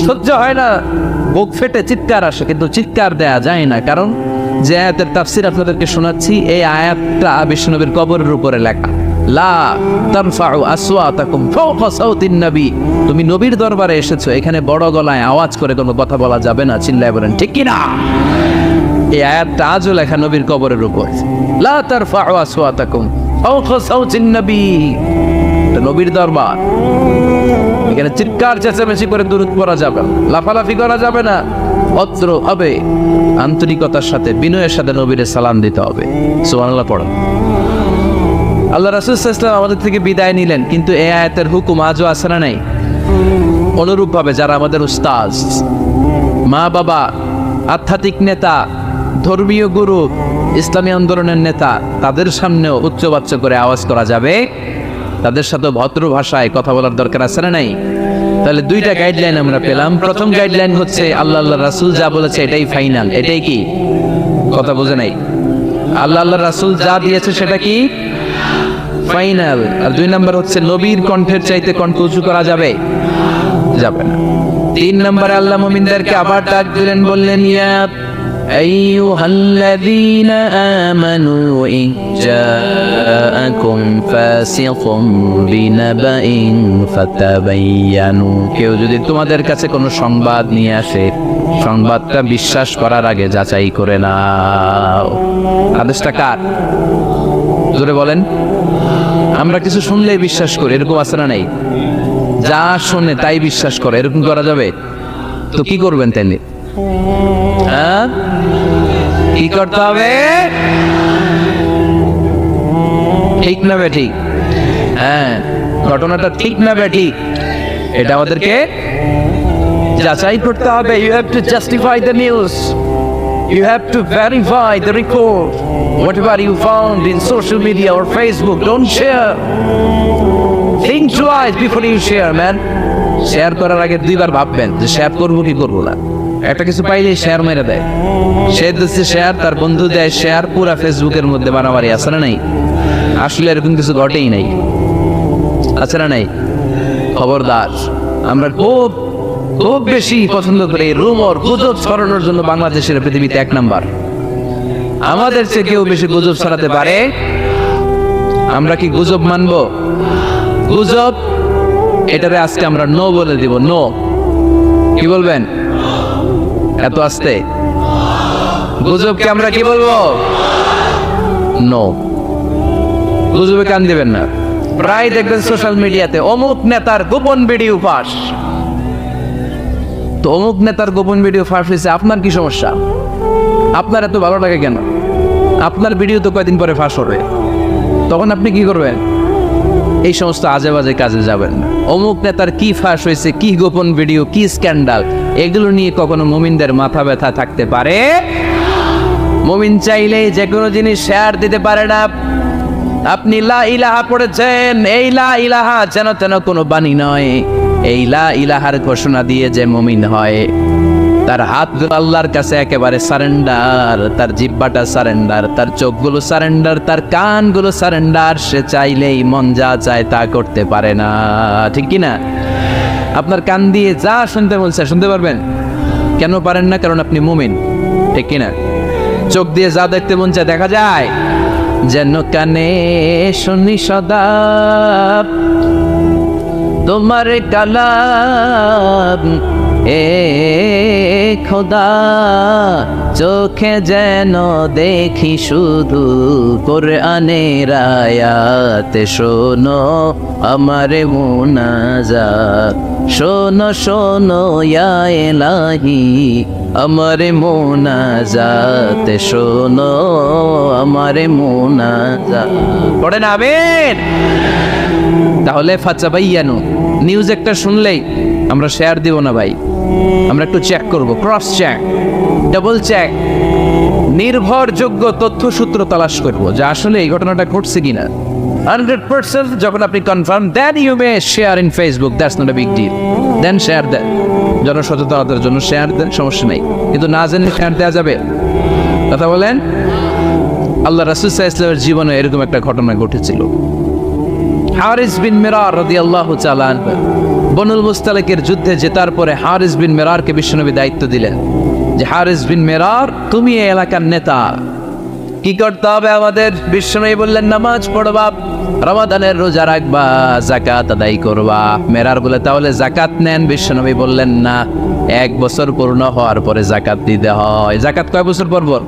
সহ্য হয় না, বুক ফেটে চিৎকার আসে, কিন্তু চিৎকার দেয়া যায় না। কারণ যে আয়াতের তাফসীর আপনাদেরকে শোনাচ্ছি, এই আয়াতটা বিশ্বনবীর কবরের উপরে লেখা। লা তারফাউ আসওয়াতাকুম ফাওকা সাওতিন নবী, তুমি নবীর দরবারে এসেছো, এখানে বড় গলায় আওয়াজ করে কোনো কথা বলা যাবে না, চিল্লায় বলেন ঠিক কি না? এই আয়াতটা আজও লেখা নবীর কবরের উপর। লা তারফাউ আসওয়াতাকুম ফাওকা সাওতিন নবী, নবীর দরবার, এখানে চিৎকার চেঁচামেচি করে দুরূদ পড়া যাবে না, লাফালাফি করা যাবে না, অত্র হবে আন্তরিকতার সাথে, বিনয়ের সাথে নবীরে সালাম দিতে হবে। সুবহানাল্লাহ পড়ো। আল্লাহ রাসূল সাল্লাল্লাহু আলাইহি ওয়াসাল্লাম আমাদের থেকে বিদায় নিলেন, কিন্তু এই আয়াতের হুকুম আজও আছে না নাই? অনুরূপভাবে যারা আমাদের উস্তাদ, মা বাবা, আধ্যাত্মিক নেতা, ধর্মীয় গুরু, ইসলামী আন্দোলনের নেতা, তাদের সামনেও উচ্চবাচ্য করে আওয়াজ করা যাবে, তাদের সাথে ভদ্র ভাষায় কথা বলার দরকার আছে না নাই? তাহলে দুইটা গাইডলাইন আমরা পেলাম। প্রথম গাইডলাইন হচ্ছে আল্লাহ রাসূল যা বলেছে এটাই ফাইনাল, এটাই কি? কথা বোঝে নাই? আল্লাহ রাসূল যা দিয়েছে সেটা কি ফাইনাল। আর দুই নাম্বার হচ্ছে নবীর কণ্ঠের চাইতে কণ্ঠ উঁচু করা যাবে যাবে না। তিন নম্বরে আল্লাহ মুমিনদেরকে আবার ডাক দিলেন, বললেন ইয়া আইয়ুহাল্লাযীনা আমানু ইন জাআকুম ফাসিকুম বিনাবাইন ফাতাবায়ানু। কেউ যদি তোমাদের কাছে কোনো সংবাদ নিয়ে আসে, সংবাদটা বিশ্বাস করার আগে যাচাই করে নাও। আদেশটা কার? জোরে বলেন। আমরা কিছু শুনলেই বিশ্বাস করি, এরকম আছে না নাই? যা শুনে তাই বিশ্বাস করে, এরকম করা যাবে? তো কি করবেন তাইলে? হ্যাঁ, কি করতে হবে? ঠিক না বেঠিক? হ্যাঁ, ঘটনাটা ঠিক না বেঠিক এটা আমাদেরকে যাচাই করতে হবে। You have to justify the news, you have to verify the report. Whatever you found in social media or Facebook, don't share. Think twice before you share, man. Share করার আগে দুইবার ভাববেন যে শেয়ার করবো কি করবো না। একটা কিছু পাইলে শেয়ার মেরে দেয়, সে দিচ্ছে শেয়ার, তার বন্ধু দেয় শেয়ার, পুরা ফেসবুকের মধ্যে মারামারি আছে না নাই? আসলে এরকম কিছু ঘটেই নাই, আছে না নাই? খবরদার, আমরা খুব খুব বেশি পছন্দ করি রুমর, গুজব ছড়ানোর জন্য বাংলাদেশের পৃথিবীতে 1 নাম্বার। আমাদের চেয়ে কেউ বেশি গুজব ছড়াতে পারে? আমরা কি গুজব মানবো? গুজব এটারে আজকে আমরা নো বলে দিব। নো, কি বলবেন? এত আস্তে গুজবকে আমরা কি বলবো? নো। গুজবে কান দিবেন না। প্রায় দেখবেন সোশ্যাল মিডিয়াতে অমুক নেতার গোপন ভিডিও ফাঁস। তো অমুক নেতার গোপন ভিডিও ফাঁস হয়েছে, আপনার কি সমস্যা? আপনার এত ভালো লাগে কেন? আপনার ভিডিও তো কয়েকদিন পরে ফাঁস হবে, তখন আপনি কি করবেন? এই সমস্ত আজে বাজে কাজে যাবেন না। অমুক নেতার কি ফাঁস হয়েছে, কি গোপন ভিডিও, কি স্ক্যান্ডাল, এগুলো নিয়ে কখনো মুমিনদের মাথা ব্যথা থাকতে পারে? মুমিন চাইলেই যে কোনো জিনিস শেয়ার দিতে পারে না। আপনি লা ইলাহা পড়েছেন, এই লা ইলাহা যেন তেন কোনো বাণী নয়। এই লা ইলাহার ঘোষণা দিয়ে যে মুমিন হয়, তার হাতগুলো আল্লাহর কাছে একেবারে সারেন্ডার, তার জিহ্বাটা সারেন্ডার, তার চোখগুলো সারেন্ডার, তার কানগুলো সারেন্ডার। সে চাইলেই মন যা চায় তা করতে পারে না, ঠিক কি না? আপনার কান দিয়ে যা শুনতে বলছে শুনতে পারবেন? কেন পারেন না? কারণ আপনি মুমিন, ঠিক কি না? চোখ দিয়ে যা দেখতে মন চায় দেখা যায়। যেন কানে শুনি সদা তোমার কালাম, এ খোদা চোখে যেন দেখি শুধু কোরআনের আয়াত। শোনো আমার মুনাজাত, শোনো শোনো ইয়া ইলাহি আমার মুনাজাত, শোনো আমার মুনাজাত। পড়েন আমিন। তাহলে ফাতাবায়ানু, নিউজ একটা শুনলেই আমরা শেয়ার দিব না ভাই, আমরা একটু চেক করব, ক্রস চেক, ডাবল চেক, নির্ভরযোগ্য তথ্যসূত্র তালাশ করব যে আসলে এই ঘটনাটা ঘটছে কিনা। 100% যখন আপনি confirm, then you may share in Facebook, that's not a big deal. দেন শেয়ার দেন, জনসচেতনতার জন্য শেয়ার দেন, সমস্যা নেই। কিন্তু না জেনে শেয়ার দেওয়া যাবে? কথা বলেন। আল্লাহ রাসূল সাল্লাল্লাহু আলাইহি ওয়াসাল্লামের জীবনে এরকম একটা ঘটনা ঘটেছিল। হারিস বিন মিরার রাদিয়াল্লাহু তাআলা আনহু বনুল মুস্তালিকের যুদ্ধে জেতার পরে হারিস বিন মিরারকে বিশ্বনবী দায়িত্ব দিলেন যে হারিস বিন মিরার, তুমি এই এলাকার নেতা, কি করতে হবে আমাদের? বিশ্বনবী বললেন নামাজ পড়বা, রমাদানের রোজা রাখবা, যাকাত আদায় করবা। মেরার বলে তাহলে যাকাত নেন। বিশ্বনবী বললেন না, 1 বছর পূর্ণ হওয়ার পরে যাকাত দিতে হয়। যাকাত কয় বছর পর পর?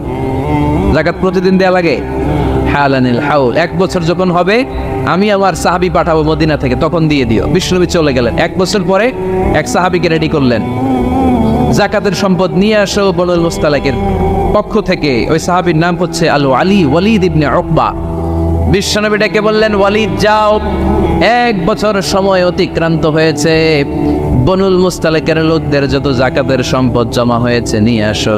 যাকাত প্রতিদিন দেয়া লাগে। হালানিল হাউল, 1 বছর যখন হবে আমি আমার সাহাবী পাঠাবো মদিনা থেকে, তখন দিয়ে দিও। বিশ্বনবী চলে গেলেন। 1 বছর পরে এক সাহাবীকে রেডি করলেন, যাকাতের সম্পদ নিয়ে আসো বনুল মুস্তালিকের পক্ষ থেকে। ওই সাহাবীর নাম হচ্ছে আল ওয়ালিদ ইবনে উকবা। বিশ্বনবী ডেকে বললেন, ওয়ালিদ যাও, 1 বছর সময় অতিক্রান্ত হয়েছে, বনুল মুস্তালিকের লোকদের যত যাকাতের সম্পদ জমা হয়েছে নিয়ে আসো।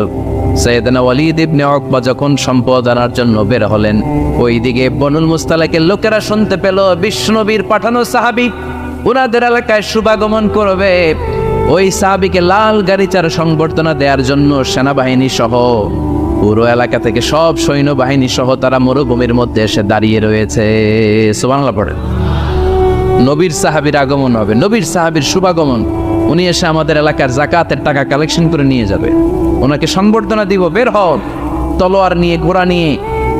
সাইয়েদনা ওয়ালিদ ইবনে উকবা যখন সম্পদ আনার জন্য বের হলেন, ওইদিকে বনুল মুস্তালাকের লোকেরা শুনতে পেল বিশ্বনবীর পাঠানো সাহাবী ওনাদের এলাকায় শুভাগমন করবে। ওই সাহাবীকে লাল গাড়িচার সংবর্ধনা দেওয়ার জন্য সেনাবাহিনী সহ পুরো এলাকা থেকে সব সৈন্যবাহিনী সহ তারা মরুভূমির মধ্যে এসে দাঁড়িয়ে রয়েছে। সুবহানাল্লাহ পড়েন। নবীর সাহাবীর আগমন হবে, নবীর সাহাবীর শুভাগমন। উনি এসে আমাদের এলাকার যাকাতের টাকা কালেকশন করে নিয়ে যাবে, ওনাকে সংবর্ধনা দিব, বের হও। তলোয়ার নিয়ে, ঘোড়া নিয়ে,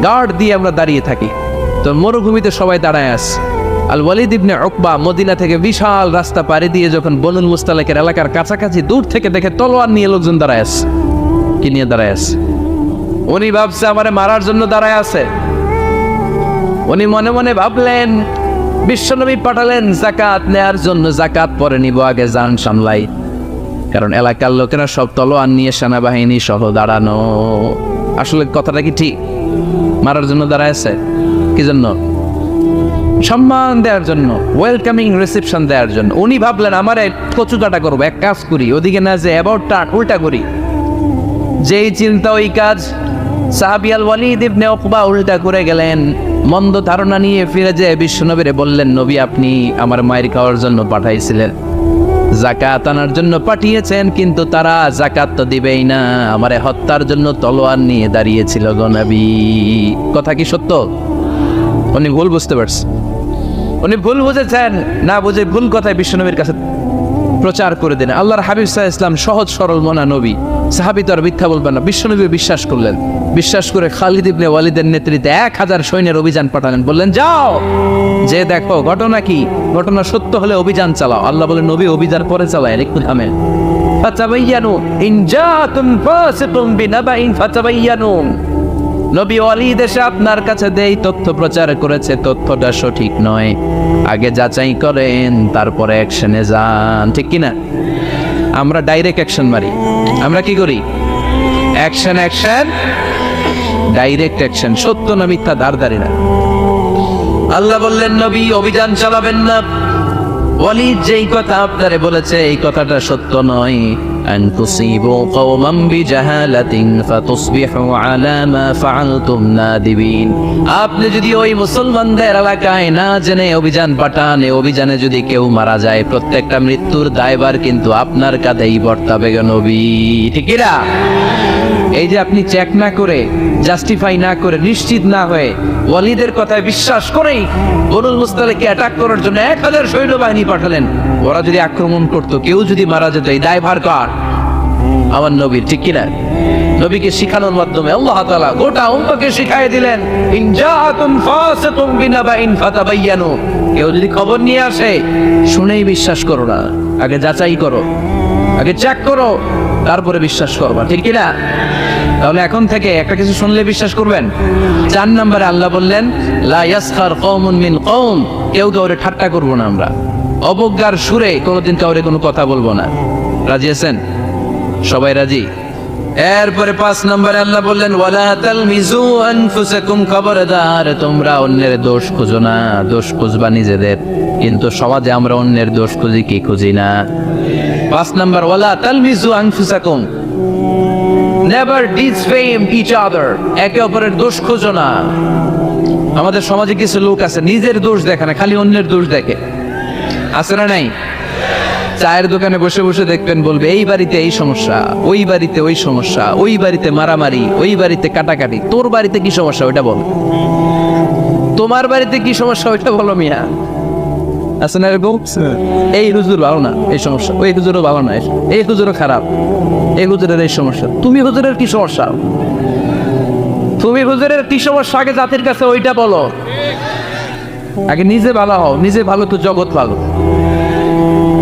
গার্ড দিয়ে আমরা দাঁড়িয়ে থাকি। তো মরুভূমিতে সবাই দাঁড়ায় আছে। আল ওয়ালিদ ইবনে উকবা মদিনা থেকে বিশাল রাস্তা পাড়ি দিয়ে যখন বনুল মুস্তালাকের এলাকার কাছাকাছি দূর থেকে দেখে তলোয়ার নিয়ে লোকজন দাঁড়ায় আছে। কি নিয়ে দাঁড়ায় আছে? উনি ভাবছে আমারে মারার জন্য দাঁড়ায় আছে। উনি মনে মনে ভাবলেন বিশ্বনবী পাঠালেন যাকাত নেয়ার জন্য, যাকাত পরে নিব, আগে জান সামলাই। কারণ এলাকার লোকেরা সব তলোয়ার নিয়ে সেনাবাহিনী সহ দাঁড়ানো। আসলে কথাটা কি ঠিক? মারার জন্য দাঁড়ায় আছে কি জন্য? সম্মান দেওয়ার জন্য, ওয়েলকামিং রিসেপশন দেওয়ার জন্য। উনি ভাবলেন আমারে কচুকাটা করবো, এক কাজ করি, ওদিকে না যে অ্যাবাউটটা উল্টা করি। যেই চিন্তা ওই কাজ। সাহাবী আল ওয়ালিদ ইবনে উকবা উল্টা করে গেলেন। মন্দ ধারণা নিয়ে ফিরে যেয়ে বিশ্বনবীরে বললেন, নবী আপনি আমার মায়ের খাওয়ার জন্য পাঠাইছিলেন, যাকাত আনার জন্য পাঠিয়েছেন, কিন্তু তারা যাকাত তো দিবেই না, আমারে হত্যার জন্য তলোয়ার নিয়ে দাঁড়িয়েছিল গো নবী। কথা কি সত্য? উনি ভুল বুঝতে পারছেন। উনি ভুল বুঝেছেন, না বুঝে ভুল কথায় বিশ্বনবীর কাছে প্রচার করে দেন। আল্লাহর হাবিব সাল্লাল্লাহু আলাইহি ওয়াসাল্লাম সহজ সরল মনা নবী, সাহাবী তো আর মিথ্যা বলবেন না। বিশ্বনবী বিশ্বাস করলেন। বিশ্বাস করে খালিদ ইবনে ওয়ালিদের নেতৃত্বে 1000 সৈন্যের অভিযান পাঠালেন। বললেন যাও, যে দেখো ঘটনা কি, ঘটনা সত্য হলে অভিযান চালাও। আল্লাহ বলেন নবী অভিযান পরে চালায়, একটু থামেন। ফাতাবায়ানু ইন জাআতুম ফাসিকুম বিনাবাইন ফাতাবায়ানু। নবী ওয়ালিদ এসে আপনার কাছে দেই তথ্য প্রচার করেছে, তথ্যটা সঠিক নয়, আগে যাচাই করেন, তারপরে অ্যাকশনে যান। ঠিক কিনা? আমরা ডাইরেক্ট অ্যাকশন মারি। আমরা কি করি? Action, action, direct action. সত্য না মিথ্যা ধারধারি না। আল্লাহ বললেন নবী অভিযান চালাবেন না। ওয়ালিদ যেই কথা আপনারে বলেছে এই কথাটা সত্য নয়। আন তুসিবু কওমান বিজাহালাতিন ফাতুসবিহু আলা মা ফাআলতুম নাদিবিন। আপনি যদি ওই মুসলমানদের এলাকায় না জেনে অভিযান পাঠান, এই অভিযানে যদি কেউ মারা যায়, প্রত্যেকটা মৃত্যুর দায়ভার কিন্তু আপনার কাঁধেই বর্তাবে গো নবী। ঠিক না? এই যে আপনি চেক না করে, জাস্টিফাই না করে, নিশ্চিত না হয়ে ওয়ালিদের কথায় বিশ্বাস করেই বনুল মুস্তালাককে অ্যাটাক করার জন্য 1000 সৈন্যবাহিনী পাঠালেন। ওরা যদি আক্রমণ করতো, কেউ যদি মারা যেত, এই দায়ভার কার? আমার নবীর। ঠিক কিনা? নবীকে শিখানোর মাধ্যমে আল্লাহ তাআলা গোটা উম্মতকে শিখাই দিলেন, ইন জাআতুম ফাসিকুম বিনাবাইন ফাতাবায়ানু। কেউ যদি খবর নিয়ে আসে, শুনেই বিশ্বাস করো না, আগে যাচাই করো, আগে চেক করো, তারপরে বিশ্বাস করবা। ঠিক কিনা? তাহলে এখন থেকে একটা কিছু শুনলে বিশ্বাস করবেন। 4 নম্বরে আল্লাহ বললেন লা ইয়াসখার কওমুন মিন কওম। কেউ কাউরে ঠাট্টা করবো না আমরা, অবজ্ঞার সুরে কোনোদিন কাউরে কোনো কথা বলবো না। রাজি আছেন? সবাই রাজি? এরপরে 5 নম্বরে আল্লাহ বললেন ওয়ালা তালমিজু আনফুসাকুম। খবরদার তোমরা অন্যের দোষ খুঁজো না, দোষ খুঁজবা নিজেদের। কিন্তু সমাজে আমরা অন্যের দোষ খুঁজি কি খুঁজি না? 5 নম্বর ওয়ালা তালমিজু আনফুসাকুম, নেভার ডিসফেম ইচ আদার। একে অপরের দোষ খুঁজো না। আমাদের সমাজে কিছু লোক আছে নিজের দোষ দেখে না, খালি অন্যের দোষ দেখে। আছে না নাই? চায়ের দোকানে বসে বসে দেখবেন বলবে এই বাড়িতে এই সমস্যা, ওই বাড়িতে ওই সমস্যা, ওই বাড়িতে মারামারি, ওই বাড়িতে কাটাকাটি। তোর বাড়িতে কি সমস্যা ওইটা বল, তোমার বাড়িতে কি সমস্যা ওইটা বলো মিয়া। আছে না এরকম? এই হুজুর ভালো না, এই সমস্যা, ওই হুজুরও ভালো না, এই হুজুরও খারাপ, এই হুজুরের এই সমস্যা। তুমি হুজুরের কি সমস্যা? তুমি হুজুরের কি সমস্যা আগে জাতির কাছে ওইটা বলো। আগে নিজে ভালো হও, নিজে ভালো তো জগৎ ভালো।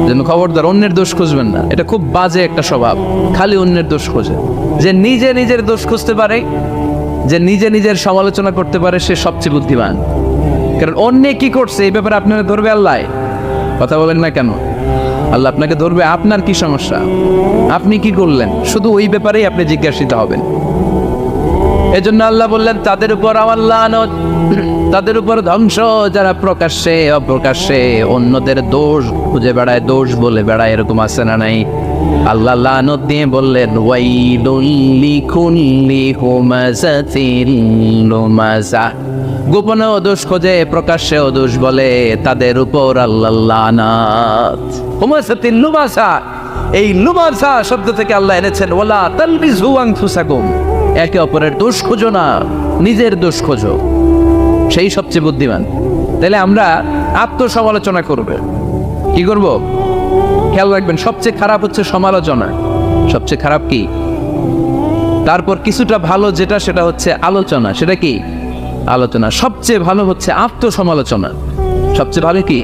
যেন খবরদার অন্যের দোষ খুঁজবেন না। এটা খুব বাজে একটা স্বভাব, খালি অন্যের দোষ খোঁজে। যে নিজে নিজের দোষ খুঁজতে পারে, যে নিজে নিজের সমালোচনা করতে পারে, সে সবচেয়ে বুদ্ধিমান। কারণ অন্যে কি করছে এই ব্যাপারে আপনারা ধরবে আল্লাহ। কথা বলেন না কেন? আল্লাহ আপনাকে ধরবে আপনার কি সমস্যা, আপনি কি করলেন, শুধু ওই ব্যাপারেই আপনি জিজ্ঞাসিত হবেন। এজন্য আল্লাহ বললেন তাদের উপর আমার লানত, তাদের উপর ধ্বংস, যারা প্রকাশ্যে অপ্রকাশ্যে অন্যদের দোষ খুঁজে বেড়ায়, দোষ বলে বেড়ায়। এরকম আছে না নাই? আল্লাহ লানত দিয়ে বললেন ওয়াইলুল লিকুল্লি হুমাযাতিল লুমাযা, গোপনে দোষ খোঁজে প্রকাশ্যে দোষ বলে, তাদের উপর আল্লাহর লানাত। হুমাযাতিল লুমাযা, এই লুমাযা শব্দ থেকে আল্লাহ এনেছেন ওয়ালা তালবিযু আনফুসাকুম, একে অপরের দোষ খোঁজো না, নিজের দোষ খোঁজো, সেই সবচেয়ে বুদ্ধিমান। তাহলে আমরা আত্মসমালোচনা করবে, কি করব? খেয়াল রাখবেন, সবচেয়ে খারাপ হচ্ছে সমালোচনা। সবচেয়ে খারাপ কি? তারপর কিছুটা ভালো যেটা, সেটা হচ্ছে আলোচনা। সেটা কি? আলোচনা। সবচেয়ে ভালো হচ্ছে আত্মসমালোচনা। সবচেয়ে ভালো কি?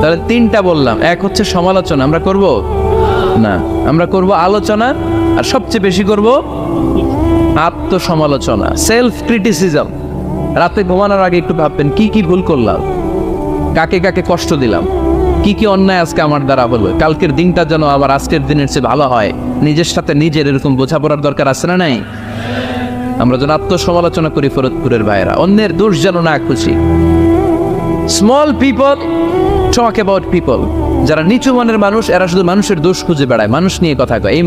তাহলে তিনটা বললাম। এক হচ্ছে সমালোচনা, আমরা করব না, আমরা করব আলোচনা, আর সবচেয়ে বেশি করব আত্মসমালোচনা, সেলফ ক্রিটিসিজম। রাতে ঘুমানোর আগে একটু ভাববেন কি কি ভুল করলাম, কাকে কাকে কষ্ট দিলাম, কি কি অন্যায় আজকে আমার দ্বারা হলো, কালকের দিনটা যেন আমার আজকের দিনের চেয়ে ভালো হয়। নিজের সাথে নিজের এরকম বোঝাপড়ার দরকার আছে না নাই? আমরা যেন আত্মসমালোচনা করি ফরিদপুরের ভাইয়েরা, অন্যের দোষ যেন না খুশি। Small people talk about people, যারা নিচু মনের মানুষ এরা শুধু মানুষের দোষ খুঁজে বেড়ায়, মানুষ নিয়ে কথা কয়, এই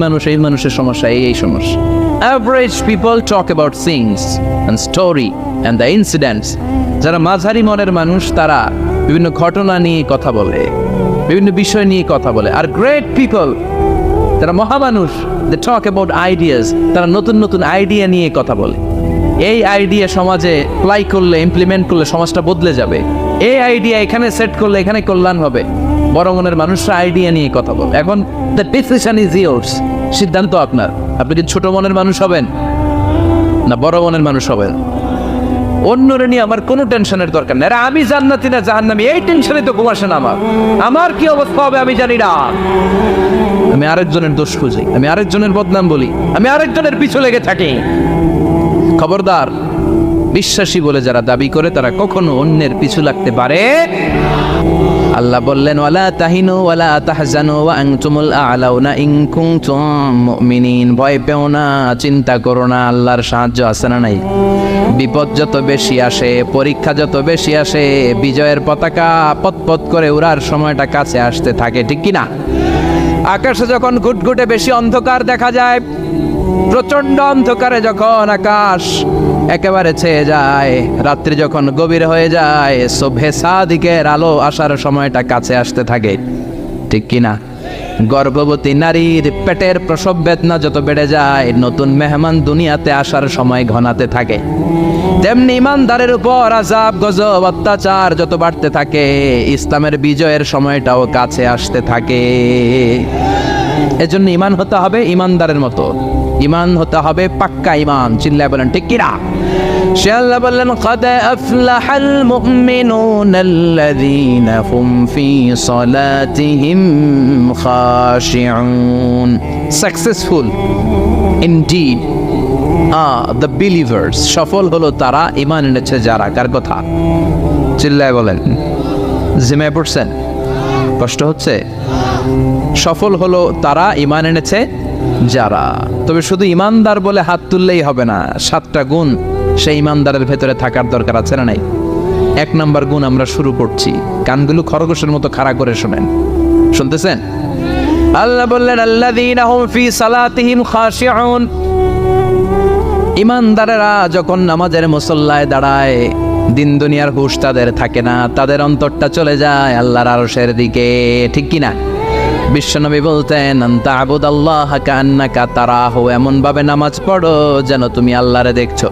মানুষের সমস্যা, এই সমস্যা। Average people talk about things and story and the incidents. যারা মাঝারি মনের মানুষ তারা বিভিন্ন ঘটনা নিয়ে কথা বলে, বিভিন্ন বিষয় নিয়ে কথা বলে। আর গ্রেট পিপল, যারা মহামানুষ, দে টক অ্যাবাউট আইডিয়াস, তারা নতুন নতুন আইডিয়া নিয়ে কথা বলে। এই আইডিয়া সমাজে অ্যাপ্লাই করলে, ইমপ্লিমেন্ট করলে সমাজটা বদলে যাবে। এই আইডিয়া এখানে সেট করলে এখানে কল্যাণ হবে। বড় মনের মানুষরা আইডিয়া নিয়ে কথা বলে। এখন দ্য ডিসিশন ইজ ইয়োর্স, সিদ্ধান্ত আপনার। আপনি কি ছোট মনের মানুষ হবেন না বড় মনের মানুষ হবেন? অন্যরে নিয়ে আমার কোনো টেনশনের দরকার নেই। আমি জান্নাতি না জাহান্নামী, এই টেনশনে তো ঘুম আসে না আমার কি অবস্থা হবে আমি জানি না। আমি আরেকজনের দোষ খুঁজি, আমি আরেকজনের বদনাম বলি, আমি আরেকজনের পিছু লেগে থাকি। খবরদার, বিশ্বাসী বলে যারা দাবি করে তারা কখনো অন্যের পিছু লাগতে পারে। আল্লাহ বললেন ওয়ালা তাহিনু ওয়ালা তাহজানু ওয়া আনতুমুল আ'লাউনা ইন কুনতুম মুমিনিন, ভয় পেও না, চিন্তা করো না, আল্লাহর সাহায্য আছে না নাই? বিপদ যত বেশি আসে, পরীক্ষা যত বেশি আসে, বিজয়ের পতাকা পতপত করে উড়ার সময়টা কাছে আসতে থাকে, ঠিক কি না? আকাশে যখন ঘুটঘুটে বেশি অন্ধকার দেখা যায়, প্রচন্ড অন্ধকারে যখন আকাশ একেবারে ছেয়ে যায়, রাত্রি যখন গভীর হয়ে যায়, সুবহে সাদিকের আলো আসার সময়টা কাছে আসতে থাকে, ঠিক কি না? গর্ভবতী নারীর পেটের প্রসব বেদনা যত বেড়ে যায়, নতুন মেহমান দুনিয়াতে আসার সময় ঘনাতে থাকে, তেমনি ইমানদারের উপর আযাব গজব অত্যাচার যত বাড়তে থাকে, ইসলামের বিজয়ের সময়টাও কাছে আসতে থাকে। এজন্য ঈমান হতে হবে ইমানদারের মতো, ঈমান হতে হবে পাক্কা ঈমান। চিল্লায় বলেন ঠিক কি না? সে আল্লাহ বললেন قد أفلح المؤمنون الذين هم في صلاتهم خاشعون. Successful indeed are the believers. সফল হলো তারা ঈমান এনেছে যারা। কার কথা? চিল্লায় বলেন। জিমায় পড়ছেন? কষ্ট হচ্ছে? সফল হলো তারা ঈমান এনেছে যারা। তবে শুধু ঈমানদার বলে হাত তুললেই হবে না, 7টা গুণ সেই ঈমানদারের ভেতরে থাকার দরকার আছে না নাই? 1 নাম্বার গুণ আমরা শুরু করছি, কানগুলো খরগোশের মতো খাড়া করে শুনেন। শুনতেছেন? আল্লাহ বললেন আল্লাযীনা হুম ফি সালাতিহিম খাশিউন। ঈমানদারেরা যখন নামাজের মুসল্লায় দাঁড়ায়, দিন দুনিয়ার হুঁশ তাদের থাকে না, তাদের অন্তরটা চলে যায় আল্লাহর আরশের দিকে, ঠিক কি না? বিশ্বনবী বলতেন আনতা আবুদাল্লাহা কান্নাকা তারাহু, এমন ভাবে নামাজ পড়ো যেন তুমি আল্লাহরে দেখছো।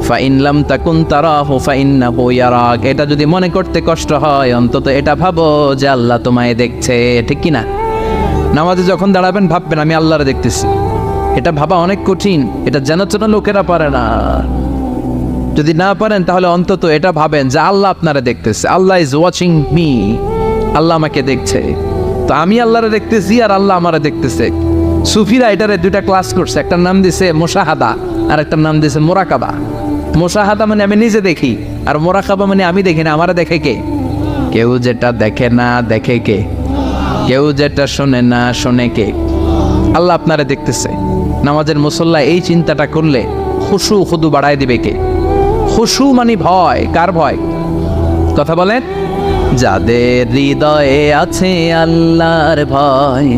ফাইন লাম তাকুন তারাহু ফাইন্নাহু ইয়ারাক, এটা যদি মনে করতে কষ্ট হয় অন্তত এটা ভাবো যে আল্লাহ তোমায় দেখছে, ঠিক কি না? নামাজে যখন দাঁড়াবেন ভাববেন আমি আল্লাহরে দেখতেছি। এটা ভাবা অনেক কঠিন, এটা জানার লোকেরা পারে না। যদি না পারেন তাহলে অন্তত এটা ভাবেন যে আল্লাহ আপনারা দেখতেছে, আল্লাহ ইজ ওয়াচিং মি, আল্লাহ আমাকে দেখছে। তো আমি আল্লাহরে দেখতেছি আর আল্লাহ আমারে দেখতেছে। সুফিরা এটারে 2টা ক্লাস করছে, একটার নাম দিছে মুশাহাদা আর একটার নাম দিছে মুরাকাবা। মুশাহাদা মানে আমি নিজে দেখি, আর মুরাকাবা মানে আমি দেখি না, আমারে দেখে কে? কেউ যেটা দেখে না দেখে কে? কেউ যেটা শোনে না শোনে কে? আল্লাহ আপনারে দেখতেছে। নামাজের মুসল্লা এই চিন্তাটা করলে খুশু খুদু বাড়ায় দিবে কে? খুশু মানে ভয়। কার ভয়? কথা বলেন। যাদের হৃদয়ে আছে আল্লাহর ভয়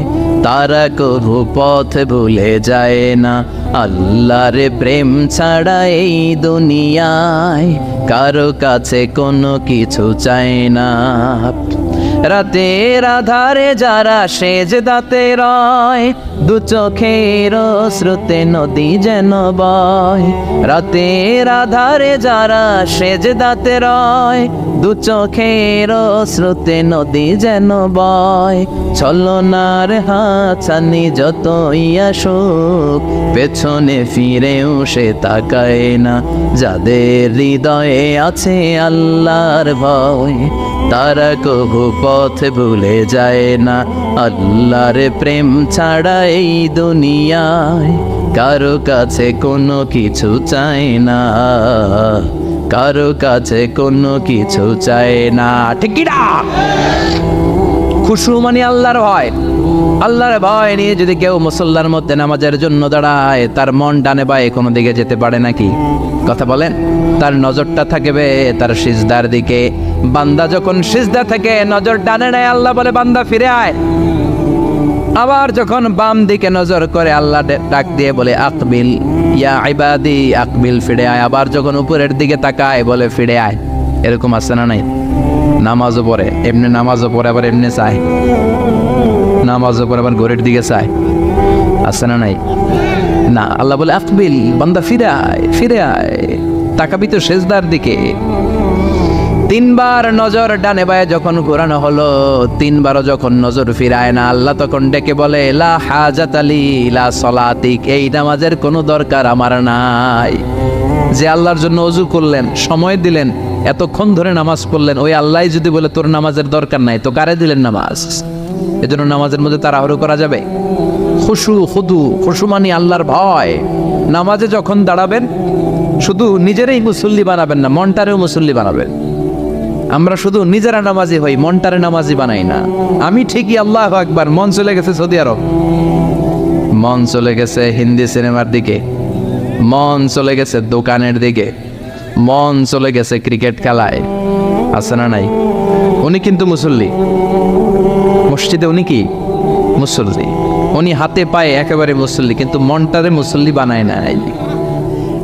তারা কভু পথ ভুলে যায় না। আল্লাহর প্রেম ছাড়া এই দুনিয়ায় কারো কাছে কোনো কিছু চায় না। রাতের আধারে যারা সেজদাতে রয় দু চোখের স্রোতে নদী যেন বয়। রাতের আধারে যারা সেজদাতে রয় দু চোখের স্রোতে নদী যেন বয়। ছলনার হাতছানি যতই আসুক পেছনে ফিরেও সে তাকায় না। যাদের হৃদয়ে আছে আল্লাহর ভয় তারা কভু পথ ভুলে যায় না। আল্লাহর প্রেম ছাড়া এই দুনিয়ায় কারো কাছে কোনো কিছু চায় না, কারো কাছে কোনো কিছু চায় না। ঠিক কি না? খুশু মানে আল্লাহর ভয়। আল্লাহর ভয় নিয়ে যদি কেউ মুসল্লার মধ্যে নামাজের জন্য দাঁড়ায় তার মন ডানে বায়ে কোনো দিকে যেতে পারে নাকি? কথা বলেন। তার নজরটা থাকবে তার সিজদার দিকে। বান্দা যখন সিজদা থেকে নজর ডানে নেয় আল্লাহ বলে বান্দা ফিরে আয়। আবার যখন বাম দিকে নজর করে আল্লাহ ডাক দিয়ে বলে আকবিল ইয়া ইবাদি আকবিল, ফিরে আয়। আবার যখন উপরের দিকে তাকায় বলে ফিরে আয়। এরকম আছে না নাই? নামাজও পড়ে এমনি, নামাজও পড়ে আবার এমনি চায়, নামাজও পড়ে আবার ঘরের দিকে চায়, আছে না নাই? না, আল্লাহ বলে আকবিল, বান্দা ফিরে আয়, ফিরে আয়, তাকাবি তো সেজদার দিকে। তিনবার নজর ডানে বায়ে যখন ঘোরানো হলো, তিনবারও যখন নজর ফিরায় না, আল্লাহ তখন ডেকে বলে লা হাজাত আলী লা সলাতিক, এই নামাজের কোনো দরকার আমার নাই। যে আল্লাহর জন্য ওযু করলেন, সময় দিলেন, এতক্ষণ ধরে নামাজ পড়লেন, ওই আল্লাহ যদি বলে তোর নামাজের দরকার নাই, তো কারে দিলেন নামাজ? এজন্য নামাজের মধ্যে তাড়াহুড়ো করা যাবে? খুশু খুদু, খুশু মানে আল্লাহর ভয়। নামাজে যখন দাঁড়াবেন শুধু নিজেরই মুসল্লি বানাবেন না, মনটারেও মুসল্লি বানাবেন। আমরা শুধু নিজেরা নামাজি হই, মনটারে নামাজি বানাই না। আমি ঠিকই আল্লাহু আকবার, মন চলে গেছে সৌদি আরব, মন চলে গেছে হিন্দি সিনেমার দিকে, মন চলে গেছে দোকানের দিকে, মন চলে গেছে ক্রিকেট খেলায়, আছে না নাই? উনি কিন্তু মুসল্লি, মসজিদে উনি কি মুসল্লি, উনি হাতে পায়ে একেবারে মুসল্লি, কিন্তু মনটারে মুসল্লি বানায় না।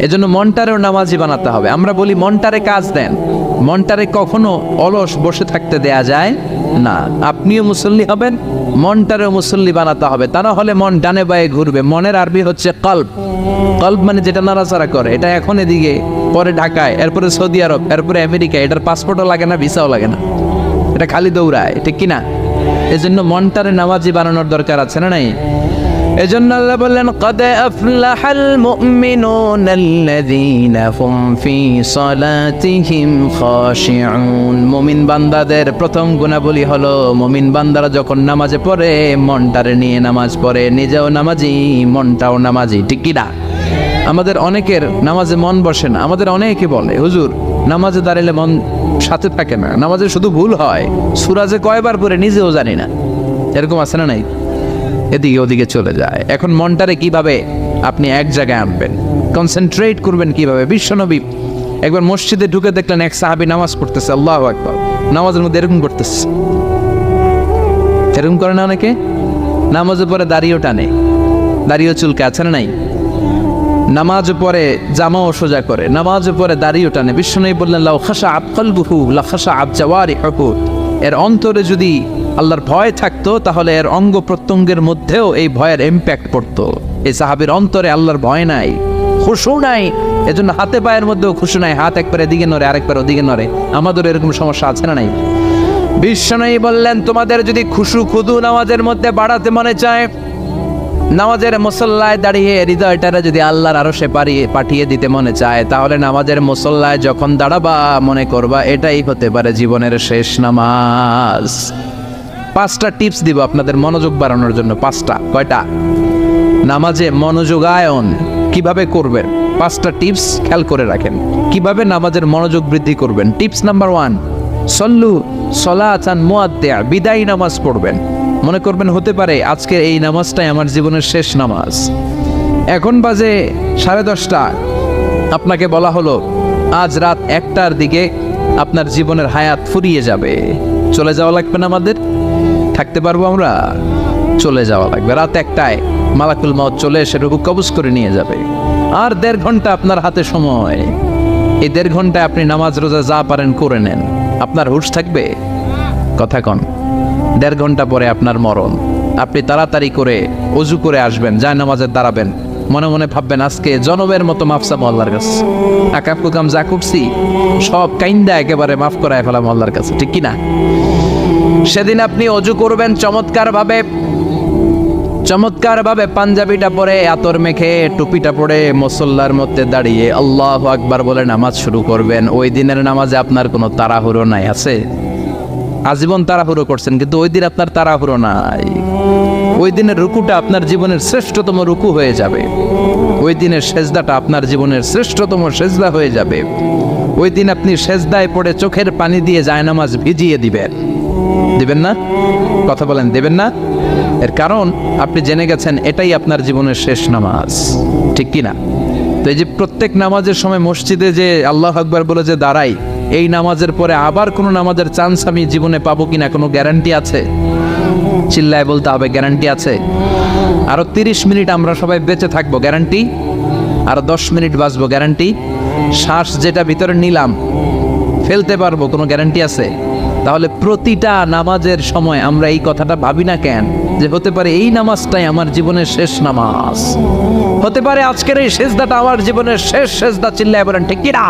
এজন্য মনটারেও নামাজি বানাতে হবে। আমরা বলি মনটারে কাজ দেন, মনটারে কখনো অলস বসে থাকতে দেয়া যায় না। আপনিও মুসল্লি হবেন, মনটারেও মুসল্লি বানাতে হবে, তা না হলে মন ডানে বায়ে ঘুরবে। মনের আরবি হচ্ছে কলব। কলব মানে যেটা নাড়াচাড়া করে। এটা এখন এদিকে, পরে ঢাকায়, এরপরে সৌদি আরব, এরপরে আমেরিকা। এটার পাসপোর্টও লাগে না, ভিসাও লাগে না, এটা খালি দৌড়ায়, ঠিক কিনা? এজন্য মনটারে নামাজি বানানোর দরকার আছে না নাই? এজন্য আল্লাহ বললেন কদ আফলাহাল মুমিনুনাল্লাযীনা হুম ফি সালাতিহিম খাশিউন। মুমিন বান্দাদের প্রথম গুণাবলী হলো মুমিন বান্দারা যখন নামাজে পড়ে মনটারে নিয়ে নামাজ পড়ে, নিজেও নামাজি, মনটাও নামাজি, ঠিক কি না? আমাদের অনেকের নামাজে মন বসে না। আমাদের অনেকে বলে হুজুর নামাজে দাঁড়ালে মন সাথে থাকে না, নামাজে শুধু ভুল হয়, সূরা যে কয়বার পড়ে নিজেও জানি না। এরকম আছে না নাই? এদিকে ওদিকে চলে যায়। এখন মনটারে কিভাবে আপনি এক জায়গায় আনবেন, কনসেন্ট্রেট করবেন কিভাবে? বিশ্বনবী একবার মসজিদে ঢুকে দেখলেন এক সাহাবী নামাজ পড়তেছে, আল্লাহু আকবার, নামাজের মধ্যে এরকম করতেছে। এরকম করে না অনেকে? নামাজের পরে দাড়িও টানে, দাড়িও চুলকে, আছে না নাই? নামাজ পরে জামাও সোজা করে, নামাজ পরে দাড়িও টানে। বিশ্বনবী বললেন লাউ খাশাআত কলবুহু লা খাশাআত জাওয়ারিহুহু, এর অন্তরে যদি আল্লাহর ভয় থাকতো তাহলে এর অঙ্গ প্রত্যঙ্গের মধ্যেও এই ভয়ের ইম্প্যাক্ট পড়তো। এই সাহাবীর অন্তরে আল্লাহর ভয় নাই, খুশু নাই, এজন্য হাতে পায়ের মধ্যেও খুশু নাই, হাত একবার এদিকে নড়ে আরেকবার ওদিকে নড়ে। আমাদের এরকম সমস্যা আছে না নাই? বিশ্বনবী বললেন তোমাদের যদি খুশু খুদু নামাজের মধ্যে বাড়াতে মনে চায়, নামাজের মুসল্লায় দাঁড়িয়ে হৃদয়টারে যদি আল্লাহর আরশে পাঠিয়ে দিতে মনে চায়, তাহলে নামাজের মুসল্লায় যখন দাঁড়াবা মনে করবা এটাই হতে পারে জীবনের শেষ নামাজ। 5টা টিপস দিব আপনাদের মনোযোগ বাড়ানোর জন্য। 5টা। কয়টা? নামাজে মনোযোগায়ন কিভাবে করবেন 5টা টিপস খেয়াল করে রাখেন, কিভাবে নামাজের মনোযোগ বৃদ্ধি করবেন। টিপস নাম্বার 1, সল্লু সলাতান মুআদ্দিয়া, বিদায়ী নামাজ পড়বেন। মনে করবেন হতে পারে আজকের এই নামাজটাই আমার জীবনের শেষ নামাজ। এখন বাজে 10:30, আপনাকে বলা হলো আজ রাত 1টার দিকে আপনার জীবনের হায়াত ফুরিয়ে যাবে। চলে যাওয়া লাগবে না আমাদের? থাকতে পারবো আমরা? চলে যাওয়া লাগবে। রাত 1টায় মালাকুল মউত চলে এসে রূহ কবজ করে নিয়ে যাবে। আর 1.5 ঘন্টা আপনার হাতে সময়। এই 1.5 ঘন্টায় আপনি নামাজ রোজা যা পারেন করে নেন। আপনার হুঁশ থাকবে? কথা কন। 1.5 ঘন্টা পরে আপনার মরণ। আপনি তাড়াতাড়ি করে অজু করে আসবেন, যায় নামাজে দাঁড়াবেন, মনে মনে ভাববেন আজকে জনমের মতো মাফসা আল্লাহর কাছে, আকাম কুকাম যা করছি সব কাইন্দা একেবারে মাফ করায় ফেলাম আল্লাহর কাছে, ঠিক কি না? সেদিন আপনি অজু করবেন চমৎকার ভাবে পাঞ্জাবিটা পরে, আতর মেখে, টুপিটা পরে মুসল্লার মধ্যে দাঁড়িয়ে আল্লাহু আকবার বলে নামাজ শুরু করবেন। ওই দিনের নামাজে আপনার কোনো তাড়াহুড়ো নাই। আছে? আজীবন তাড়াহুড়ো করছেন, কিন্তু ওই দিন আপনার তাড়াহুড়ো নাই। ওই দিনের রুকুটা আপনার জীবনের শ্রেষ্ঠতম রুকু হয়ে যাবে। ওই দিনের সেজদাটা আপনার জীবনের শ্রেষ্ঠতম সেজদা হয়ে যাবে। ওই দিন আপনি সেজদায় পড়ে চোখের পানি দিয়ে জায়নামাজ ভিজিয়ে দিবেন না? কথা বলেন, দেবেন না? এর কারণ আপনি জেনে গেছেন এটাই আপনার জীবনের শেষ নামাজ, ঠিক কি না? তো এই যে প্রত্যেক নামাজের সময় মসজিদে যে আল্লাহু আকবার বলে যে দাঁড়াই, এই নামাজের পরে আবার কোনো নামাজের চান্স আমি জীবনে পাবো কিনা কোনো গ্যারান্টি আছে? চিল্লায় বলতে হবে, গ্যারান্টি আছে? আরো 30 মিনিট আমরা সবাই বেঁচে থাকবো, গ্যারান্টি? আরো 10 মিনিট বাঁচবো, গ্যারান্টি? শ্বাস যেটা ভিতরে নিলাম ফেলতে পারবো, কোনো গ্যারান্টি আছে? তাহলে প্রতিটা নামাজের সময় আমরা এই কথাটা ভাবি না কেন যে হতে পারে এই নামাজটাই আমার জীবনের শেষ নামাজ, হতে পারে আজকের এই সেজদাটা আমার জীবনের শেষ সেজদা। চিল্লায় বলেন ঠিক কি না?